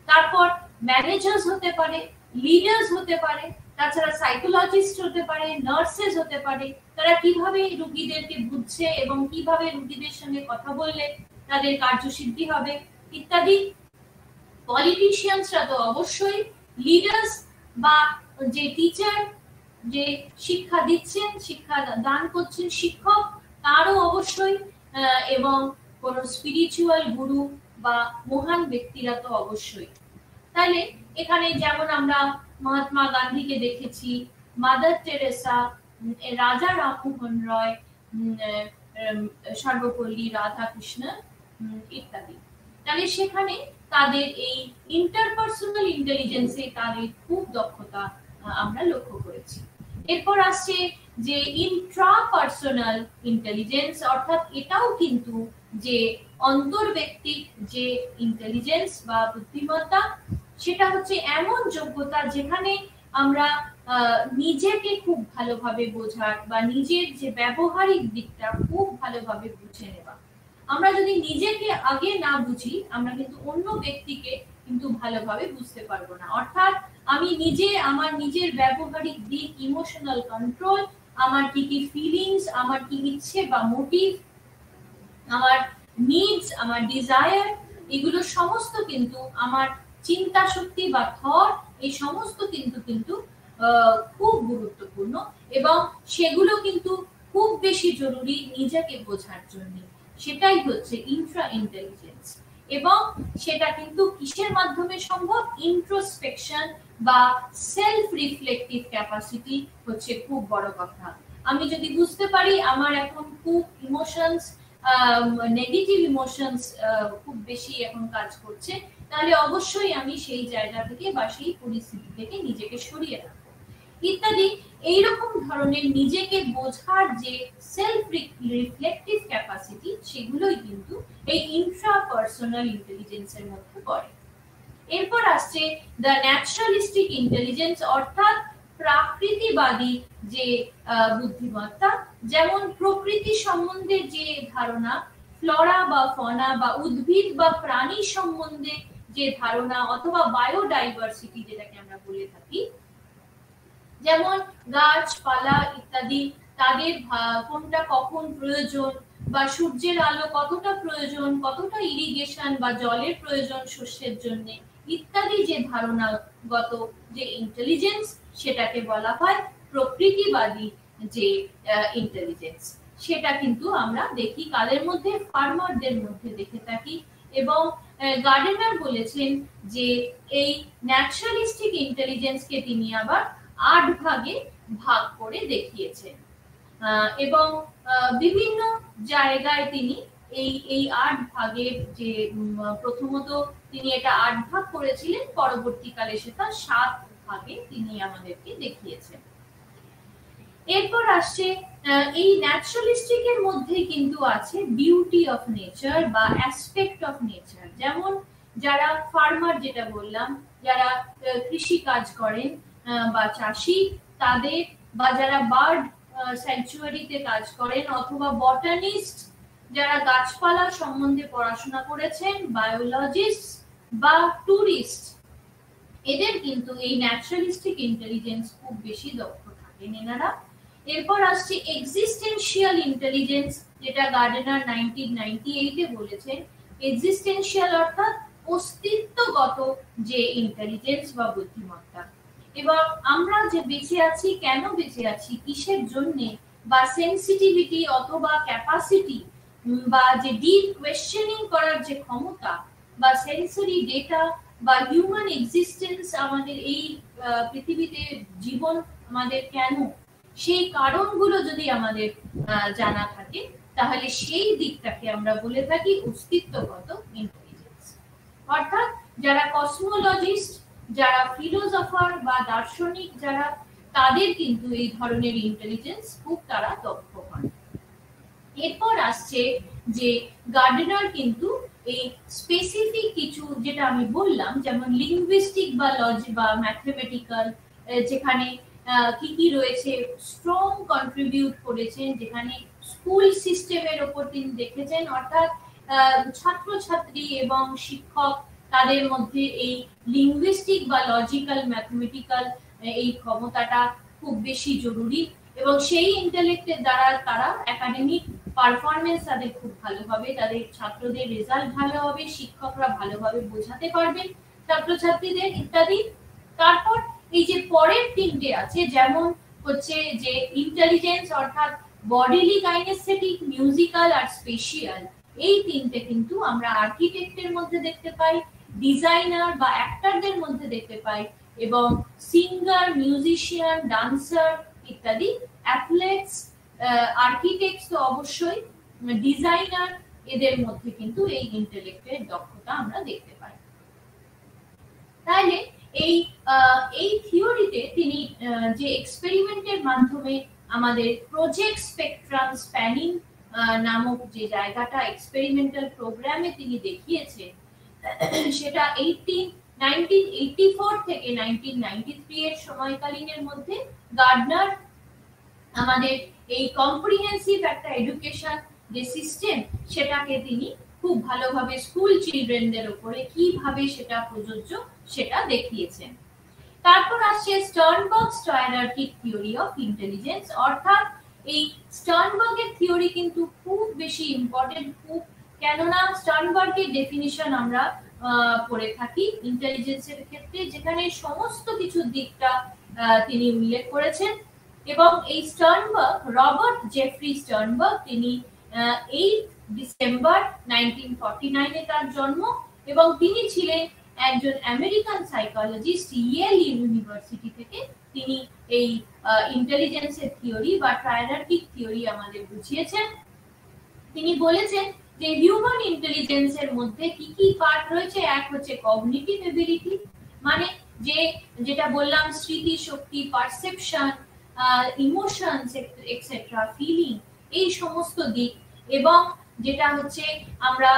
তারপর ম্যানেজার্স হতে পারে, লিডার্স হতে পারে, তাছাড়া সাইকোলজিস্ট হতে পারে, নার্সেস হতে পারে, তারা কিভাবে রোগীদেরকে বুঝছে এবং কিভাবে রোগীদের সঙ্গে কথা বললে তাদের কার্যসিদ্ধি হবে ইত্যাদি। পলিটিশিয়ানসরা তো অবশ্যই, লিডার্স বা যে টিচার, যে শিক্ষা দিচ্ছেন, শিক্ষা দান করছেন শিক্ষক, তারও অবশ্যই, এবং কোন স্পিরিচুয়াল গুরু বা মহান ব্যক্তিরা তো অবশ্যই। তাহলে এখানে যেমন আমরা মহাত্মা গান্ধীকে দেখেছি, মাদার টেরেসা, রাজা রামমোহন রয়, সর্বপল্লী রাধাকৃষ্ণ ইত্যাদি। তাহলে সেখানে তাদের এই ইন্টারপার্সোনাল ইন্টেলিজেন্সে তাদের খুব দক্ষতা আমরা লক্ষ্য করেছি। এরপর আসছে যে ইন্ট্রাপার্সোনাল ইন্টেলিজেন্স, অর্থাৎ এটাও কিন্তু যে অন্তর্ব্যক্তিক যে ইন্টেলিজেন্স বা বুদ্ধিমত্তা, সেটা হচ্ছে এমন যোগ্যতা যেখানে আমরা নিজেকে খুব ভালোভাবে বোঝার বা নিজের যে ব্যবহারিক দিকটা খুব ভালোভাবে বুঝে নেওয়া। আমরা যদি নিজেকে আগে না বুঝি আমরা কিন্তু অন্য ব্যক্তিকে কিন্তু ভালোভাবে বুঝতে পারবো না। অর্থাৎ আমি নিজে আমার নিজের ব্যবহারিক দিক, ইমোশনাল কন্ট্রোল, আমার কি কি ফিলিংস, আমার কি ইচ্ছে বা মোটিভ, আমার নিডস, আমার ডিজায়ার, এগুলো সমস্ত কিন্তু আমার চিন্তা শক্তি বা থট, এই সমস্ত কিন্তু খুব গুরুত্বপূর্ণ এবং সেগুলো কিন্তু খুব বেশি জরুরি নিজেকে বোঝার জন্য। সেটাই হচ্ছে ইন্ট্রা ইন্টেলিজেন্স। এবং সেটা কিন্তু কিসের মাধ্যমে সম্ভব? ইন্ট্রোস্পেকশন বা সেলফ রিফ্লেক্টিভ ক্যাপাসিটি হচ্ছে খুব বড় কথা। আমি যদি বুঝতে পারি আমার এখন খুব ইমোশনস, নেগেটিভ ইমোশনস খুব বেশি এখন কাজ করছে, তাহলে অবশ্যই আমি সেই জায়গা থেকে বা সেই পরিস্থিতি থেকে নিজেকে সরিয়ে রাখবো ইত্যাদি। এইরকম ধরনের নিজেকে বোঝার যে সেলফ রিফ্লেক্টিভ ক্যাপাসিটি, সেগুলোই কিন্তু এই ইন্ট্রাপার্সোনাল ইন্টেলিজেন্সের মধ্যে পড়ে। এরপর আসছে দ্য ন্যাচারালিস্টিক ইন্টেলিজেন্স, অর্থাৎ প্রাকৃতিবাদী যে বুদ্ধিমত্তা। যেমন প্রকৃতি সম্বন্ধে যে ধারণা, ফ্লোরা বা ফনা বা উদ্ভিদ বা প্রাণী সম্বন্ধে যে ধারণা, অথবা বায়োডাইভার্সিটি যেটাকে আমরা বলে থাকি, যেমন গাছপালা ইত্যাদি, তাদের কোনটা কখন প্রয়োজন, বা সূর্যের আলো কতটা প্রয়োজন, কতটা ইরিগেশন বা জলের প্রয়োজন শস্যের জন্য ইত্যাদি, যে ধারণাগত যে ইন্টেলিজেন্স, সেটাকে বলা হয় প্রকৃতিবাদী যে ইন্টেলিজেন্স। সেটা কিন্তু আমরা দেখি কাদের মধ্যে? ফার্মারদের মধ্যে দেখে থাকি। এবং গার্ডেনার বলেছেন যে এই ন্যাচারালিস্টিক ইন্টেলিজেন্সকে তিনি আবার 8 ভাগে ভাগ করে দেখিয়েছেন এবং বিভিন্ন জায়গায় তিনি এই 8 ভাগের যে প্রথমত তিনি এটা 8 ভাগ করেছিলেন, পরবর্তীকালে সেটা 7 ভাগে তিনি আমাদেরকে দেখিয়েছেন। এরপর আসছে এই ন্যাচারালিস্টিক এর মধ্যে কিন্তু আছে বিউটি অফ নেচার বা অ্যাসপেক্ট অফ নেচার। যেমন যারা ফার্মার, যেটা বললাম, যারা কৃষি কাজ করেন বা চাষি, তাদের, বা যারা বার্ড স্যাংচুয়ারিতে কাজ করেন, অথবা বটানিস্ট যারা গাছপালা সম্বন্ধে পড়াশোনা করেছেন, বায়োলজিস্ট বা টুরিস্ট, এদের কিন্তু এই ন্যাচারালিস্টিক ইন্টেলিজেন্স খুব বেশি দক্ষ থাকেন এনারা। এরপর আসছে এক্সিস্টেন্সিয়াল ইন্টেলিজেন্স, যেটা গার্ডেনার 1998 এ বলেছেন। এক্সিস্টেন্সিয়াল অর্থাৎ অস্তিত্বগত যে ইন্টেলিজেন্স বা বুদ্ধিমত্তা। এবার আমরা যে বেঁচে আছি, কেন বেঁচে আছি, কিসের জন্য, বা সেন্সিটিভিটি অথবা ক্যাপাসিটি, বা যে ডিপ কোয়েশ্চেনিং করার যে ক্ষমতা, বা সেন্সরি ডেটা, বা হিউম্যান এক্সিস্টেন্স, আমাদের এই পৃথিবীতে জীবন আমাদের কেন, সেই কারণগুলো যদি আমাদের জানা থাকে, তাহলে সেই দিকটাকে আমরা বলে থাকি অস্তিত্বগত ইন্টেলিজেন্স। অর্থাৎ যারা কসমোলজিস্ট, যারা ফিলোসফার বা দার্শনিক, যারা, তাদের কিন্তু এই ধরনের ইন্টেলিজেন্স খুব তারা দক্ষ হন। এরপর আসছে যে গার্ডেনার কিন্তু এই স্পেসিফিক কিছু, যেটা আমি বললাম, যেমন লিঙ্গুইস্টিক বা লজিক বা ম্যাথমেটিক্যাল, যেখানে কি কি রয়েছে, স্ট্রং কন্ট্রিবিউট করেছেন, যেখানে স্কুল সিস্টেমের উপর তিনি দেখেছেন। অর্থাৎ ছাত্রছাত্রী এবং শিক্ষক, তাদের মধ্যে এই লিঙ্গুইস্টিক বা লজিক্যাল ম্যাথমেটিক্যাল এই ক্ষমতাটা খুব বেশি জরুরি, এবং সেই ইন্টেলেক্টের দ্বারা তারা একাডেমিক পারফরমেন্স তাদের খুব ভালো হবে, তাদের ছাত্রদের রেজাল্ট ভালো হবে, শিক্ষকরা ভালোভাবে বোঝাতে পারবেন ছাত্রছাত্রীদের ইত্যাদি। তারপর এই যে পরের তিনটে আছে, যেমন হচ্ছে যে ইন্টেলিজেন্স অর্থাৎ বডিলি, কাইনেস্থেটিক, মিউজিক্যাল আর স্পেশিয়াল, এই তিনটে কিন্তু আমরা আর্কিটেক্টের মধ্যে দেখতে পাই, ডিজাইনার বা অ্যাক্টরদের মধ্যে দেখতে পাই, এবং সিঙ্গার, মিউজিশিয়ান, ডান্সার ইত্যাদি। অ্যাথলেটস, আর্কিটেক্টস তো অবশ্যই, ডিজাইনার, এদের মধ্যে কিন্তু এই ইন্টেলেক্টের দক্ষতা আমরা দেখতে পাই। তাহলে এই থিওরিতে তিনি যে এক্সপেরিমেন্টের মাধ্যমে আমাদের প্রজেক্ট স্পেকট্রাম স্প্যানিং নামক যে জায়গাটা এক্সপেরিমেন্টাল প্রোগ্রামে তিনি দেখিয়েছেন, সেটা 1984 থেকে 1993 এর সময়কালীনের মধ্যে গার্ডনার আমাদের এই কম্প্রিহেন্সিভ একটা এডুকেশন যে সিস্টেম সেটাকে তিনি খুব ভালোভাবে স্কুল চিলড্রেনদের উপরে কিভাবে সেটা প্রযোজ্য সেটা দেখিয়েছেন। তারপর আসছে স্টার্নবার্গস হায়ারার্কিক থিওরি অফ ইন্টেলিজেন্স, অর্থাৎ এই স্টার্নবার্গের থিওরি কিন্তু খুব বেশি ইম্পর্টেন্ট, খুব, কেননা স্টার্নবার্গের ডেফিনিশন আমরা পড়ে থাকি ইন্টেলিজেন্সের ক্ষেত্রে, যেখানে সমস্ত কিছু দিকটা তিনি উল্লেখ করেছেন। এবং এই স্টার্নবার্গ, রবার্ট জেফ্রি স্টার্নবার্গ, তিনি 8 ডিসেম্বর 1949 তার জন্ম, এবং তিনি ছিলেন একজন আমেরিকান সাইকোলজিস্ট, ইয়েল ইউনিভার্সিটি থেকে তিনি এই ইন্টেলিজেন্সের থিওরি বা হায়ারার্কিক থিওরি আমাদের বুঝিয়েছেন। তিনি বলেছেন যে হিউম্যান ইন্টেলিজেন্সের মধ্যে কি কি পার্ট রয়েছে। এক হচ্ছে কগনিটিভ এবিলিটি, মানে যেটা বললাম স্মৃতি শক্তি, পারসেপশন, ইমোশনস এক্সেট্রা, ফিলিং, এই সমস্ত দিক। এবং যেটা হচ্ছে আমরা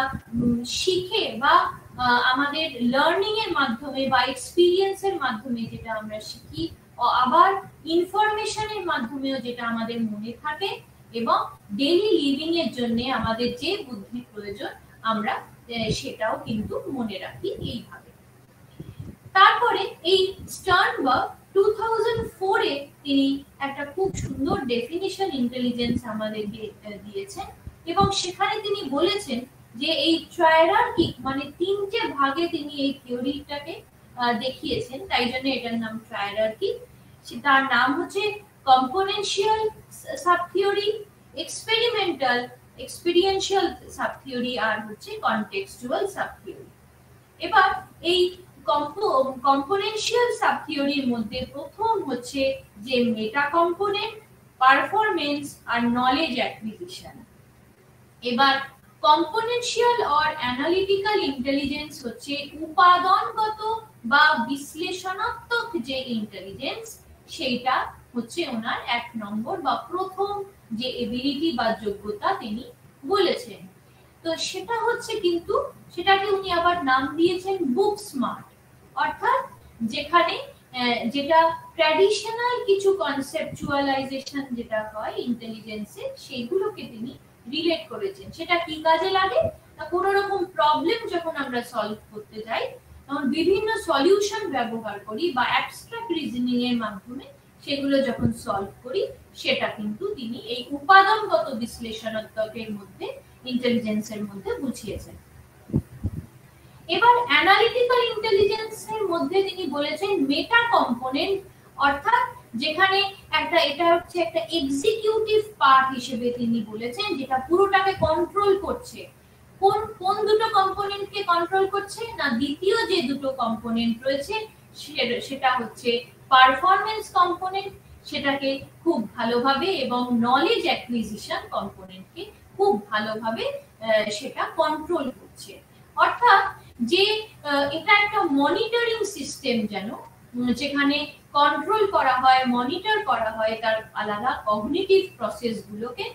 শিখে বা আমাদের লার্নিং এর মাধ্যমে বা এক্সপেরিয়েন্সের মাধ্যমে যেটা আমরা শিখি, আবার ইনফরমেশনের মাধ্যমেও যেটা আমাদের মনে থাকে, এবং ডেইলি লিভিং এর জন্য আমাদের যে বুদ্ধির প্রয়োজন আমরা সেটাও কিন্তু মনে রাখি এইভাবে। তারপরে এই স্টার্নবার্গ 2004 এ তিনি একটা খুব সুন্দর ডেফিনিশন ইন্টেলিজেন্স আমাদেরকে দিয়েছেন, এবং সেখানে তিনি বলেছেন যে এই হায়ারার্কিক মানে তিনটে ভাগে তিনি এই থিওরিটাকে দেখিয়েছেন, তাই জন্য এটার নাম হায়ারার্কি। তার নাম হচ্ছে componential sub theory, experiential sub theory, আর হচ্ছে কনটেক্সচুয়াল সাব থিওরি। এবার এই কম্পোনেনশিয়াল সাব থিওরির মধ্যে প্রথম হচ্ছে যে মেটা কম্পোনেন্ট, পারফরম্যান্স আর নলেজ অ্যাকুইজিশন। এবার কম্পোনেনশিয়াল অর অ্যানালিটিক্যাল ইন্টেলিজেন্স হচ্ছে উপাদানগত বা বিশ্লেষণাত্মক যে ইন্টেলিজেন্স, সেইটা হচ্ছে ওনার এক নম্বর বা প্রথম যে এবিলিটি বা যোগ্যতা তিনি বলেছেন। তো সেটা হচ্ছে কিন্তু সেটাকে উনি আবার নাম দিয়েছেন বুক স্মার্ট, অর্থাৎ যেখানে যেটা ট্র্যাডিশনাল কিছু কনসেপচুয়ালাইজেশন যেটা হয় ইন্টেলিজেন্সে, সেগুলোকে তিনি রিলেট করেছেন। সেটা কি কাজে লাগে না, কোনো রকম প্রবলেম যখন আমরা সলভ করতে যাই তখন বিভিন্ন সলিউশন ব্যবহার করি বা অ্যাবস্ট্রাক্ট রিজনিং এর মাধ্যমে সেগুলো যখন সলভ করি, সেটা কিন্তু তিনি এই উপাদানগত বিশ্লেষণাত্মকের মধ্যে ইন্টেলিজেন্সের মধ্যে বুঝিয়েছেন। এবার অ্যানালিটিক্যাল ইন্টেলিজেন্সের মধ্যে তিনি বলেছেন মেটা কম্পোনেন্ট, অর্থাৎ যেখানে এটা হচ্ছে একটা এক্সিকিউটিভ পার্ট হিসেবে তিনি বলেছেন, যেটা পুরোটাকে কন্ট্রোল করছে। কোন দুটো কম্পোনেন্টকে কন্ট্রোল করছে না, দ্বিতীয় যে দুটো কম্পোনেন্ট রয়েছে সেটা হচ্ছে পারফরম্যান্স কম্পোনেন্ট, সেটাকে খুব ভালোভাবে, এবং নলেজ অ্যাকুইজিশন কম্পোনেন্টকে খুব ভালোভাবে সেটা কন্ট্রোল করছে। অর্থাৎ যে এটা একটা মনিটরিং সিস্টেম, যেখানে কন্ট্রোল করা হয়, মনিটর করা হয় তার আলাদা কগনিটিভ প্রসেস গুলোকে।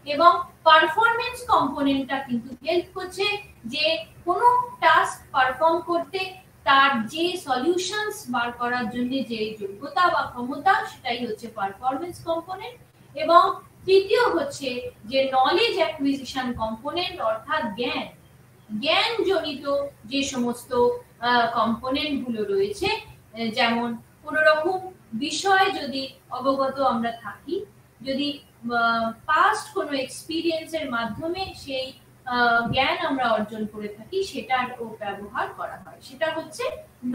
এবং পারফরম্যান্স কম্পোনেন্টটা কিন্তু হেল্প করছে যে কোনো টাস্ক পারফর্ম করতে তার যে সলিউশনস বার করার জন্য যে যোগ্যতা বা ক্ষমতা, সেটাই হচ্ছে পারফরম্যান্স কম্পোনেন্ট। এবং তৃতীয় হচ্ছে যে নলেজ অ্যাকুইজিশন কম্পোনেন্ট, অর্থাৎ জ্ঞান জনিত যে সমস্ত কম্পোনেন্ট গুলো রয়েছে, যেমন কোন রকম বিষয় যদি অবগত আমরা থাকি, যদি পাস্ট কোনো এক্সপেরিয়েন্সের মাধ্যমে সেই জ্ঞান আমরা অর্জন করে থাকি, সেটার ব্যবহার করা হয়, সেটা হচ্ছে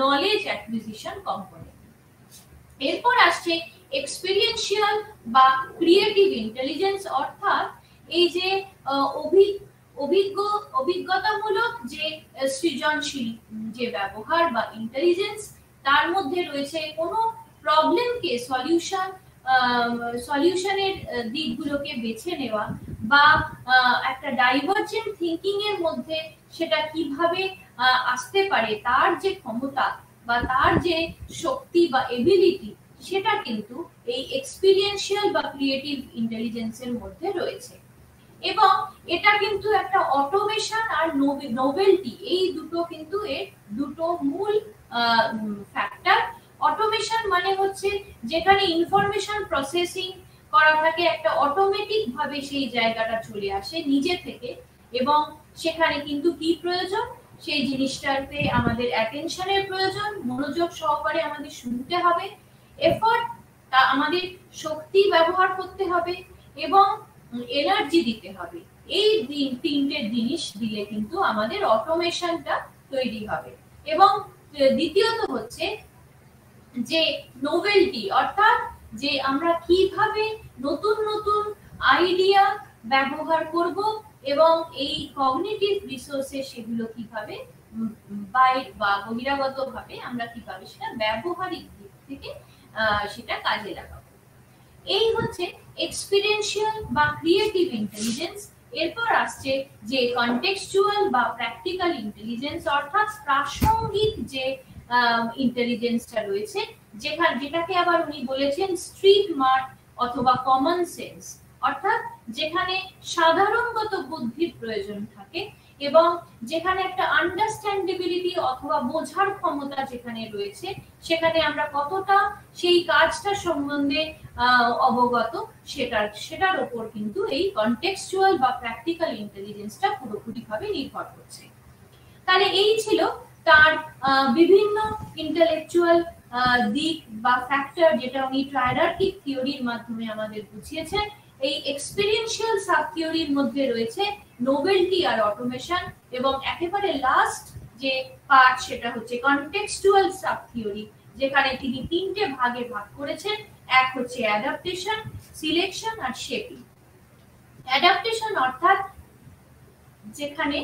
নলেজ অ্যাকুইজিশন কম্পোনেন্ট। এরপর আসছে এক্সপেরিয়েন্সিয়াল বা ক্রিয়েটিভ ইন্টেলিজেন্স, অর্থাৎ এই যে অভিজ্ঞতামূলক যে সৃজনশীল যে ব্যবহার বা ইন্টেলিজেন্স, তার মধ্যে রয়েছে কোনো প্রবলেমকে সলিউশনের দিকগুলোকে বেছে নেওয়া, বা একটা ডাইভার্জেন্ট থিঙ্কিং এর মধ্যে সেটা কিভাবে আসতে পারে, তার যে ক্ষমতা বা তার যে শক্তি বা এবিলিটি, সেটা কিন্তু এই এক্সপেরিয়েন্সিয়াল বা ক্রিয়েটিভ ইন্টেলিজেন্সের মধ্যে রয়েছে। এবং এটা কিন্তু একটা অটোমেশন আর নোভেলটি, এই দুটো কিন্তু এর দুটো মূল ফ্যাক্টর। অটোমেশন মানে হচ্ছে যেখানে ইনফরমেশন প্রসেসিং করা থাকে, একটা অটোমেটিক ভাবে সেই জায়গাটা চলে আসে নিজে থেকে। এবং সেখানে কিন্তু কি প্রয়োজন, সেই জিনিসটাতে আমাদের অ্যাটেনশনের প্রয়োজন, মনোযোগ সহকারে আমাদের শুনতে হবে, এফর্ট আমাদের শক্তি ব্যবহার করতে হবে এবং এনার্জি দিতে হবে। এই তিনটে জিনিস দিলে কিন্তু আমাদের অটোমেশনটা তৈরি হবে। এবং দ্বিতীয়ত হচ্ছে যে নোভেলটি, অর্থাৎ যে আমরা কিভাবে নতুন নতুন আইডিয়া ব্যবহার করব এবং এই কগনিটিভ রিসোর্সে সেগুলো কিভাবে বাইরে বা বহিরাগত ভাবে আমরা কিভাবে সেটা ব্যবহারিক দিক থেকে সেটা কাজে লাগাবো। এই হচ্ছে এক্সপেরিয়েন্সিয়াল বা ক্রিয়েটিভ ইন্টেলিজেন্স। এরপর আসছে যে কনটেক্সচুয়াল বা প্র্যাকটিক্যাল ইন্টেলিজেন্স, অর্থাৎ প্রাসঙ্গিক যে ইন্টেলিজেন্সটা রয়েছে, যেটাকে আবার উনি বলেছেন স্ট্রিট স্মার্ট অথবা কমন সেন্স, অর্থাৎ যেখানে সাধারণগত বুদ্ধির প্রয়োজন থাকে এবং যেখানে একটা আন্ডারস্ট্যান্ডেবিলিটি অথবা বোঝার ক্ষমতা যেখানে রয়েছে, সেখানে আমরা কতটা সেই কাজটা সম্বন্ধে অবগত সেটার উপর কিন্তু এই কনটেক্সচুয়াল বা প্র্যাকটিক্যাল ইন্টেলিজেন্সটা পুরোপুরি ভাবে নির্ভর করছে। তাহলে এই ছিল তার বিভিন্ন ইন্টেলেকচুয়াল দিক বা ফ্যাক্টর, যেটা উনি ট্রায়ারার্কিক থিওরির মাধ্যমে আমাদের বুঝিয়েছেন। এই এক্সপেরিয়েন্সিয়াল সাব থিওরির মধ্যে রয়েছে নোভেলটি আর অটোমেশন, এবং একেবারে লাস্ট যে পার্ট সেটা হচ্ছে কনটেক্সচুয়াল সাব থিওরি, যেখানে তিনি তিনটে ভাগে ভাগ করেছেন। এক হচ্ছে অ্যাডাপ্টেশন, সিলেকশন আর শেপিং। অ্যাডাপ্টেশন অর্থাৎ যেখানে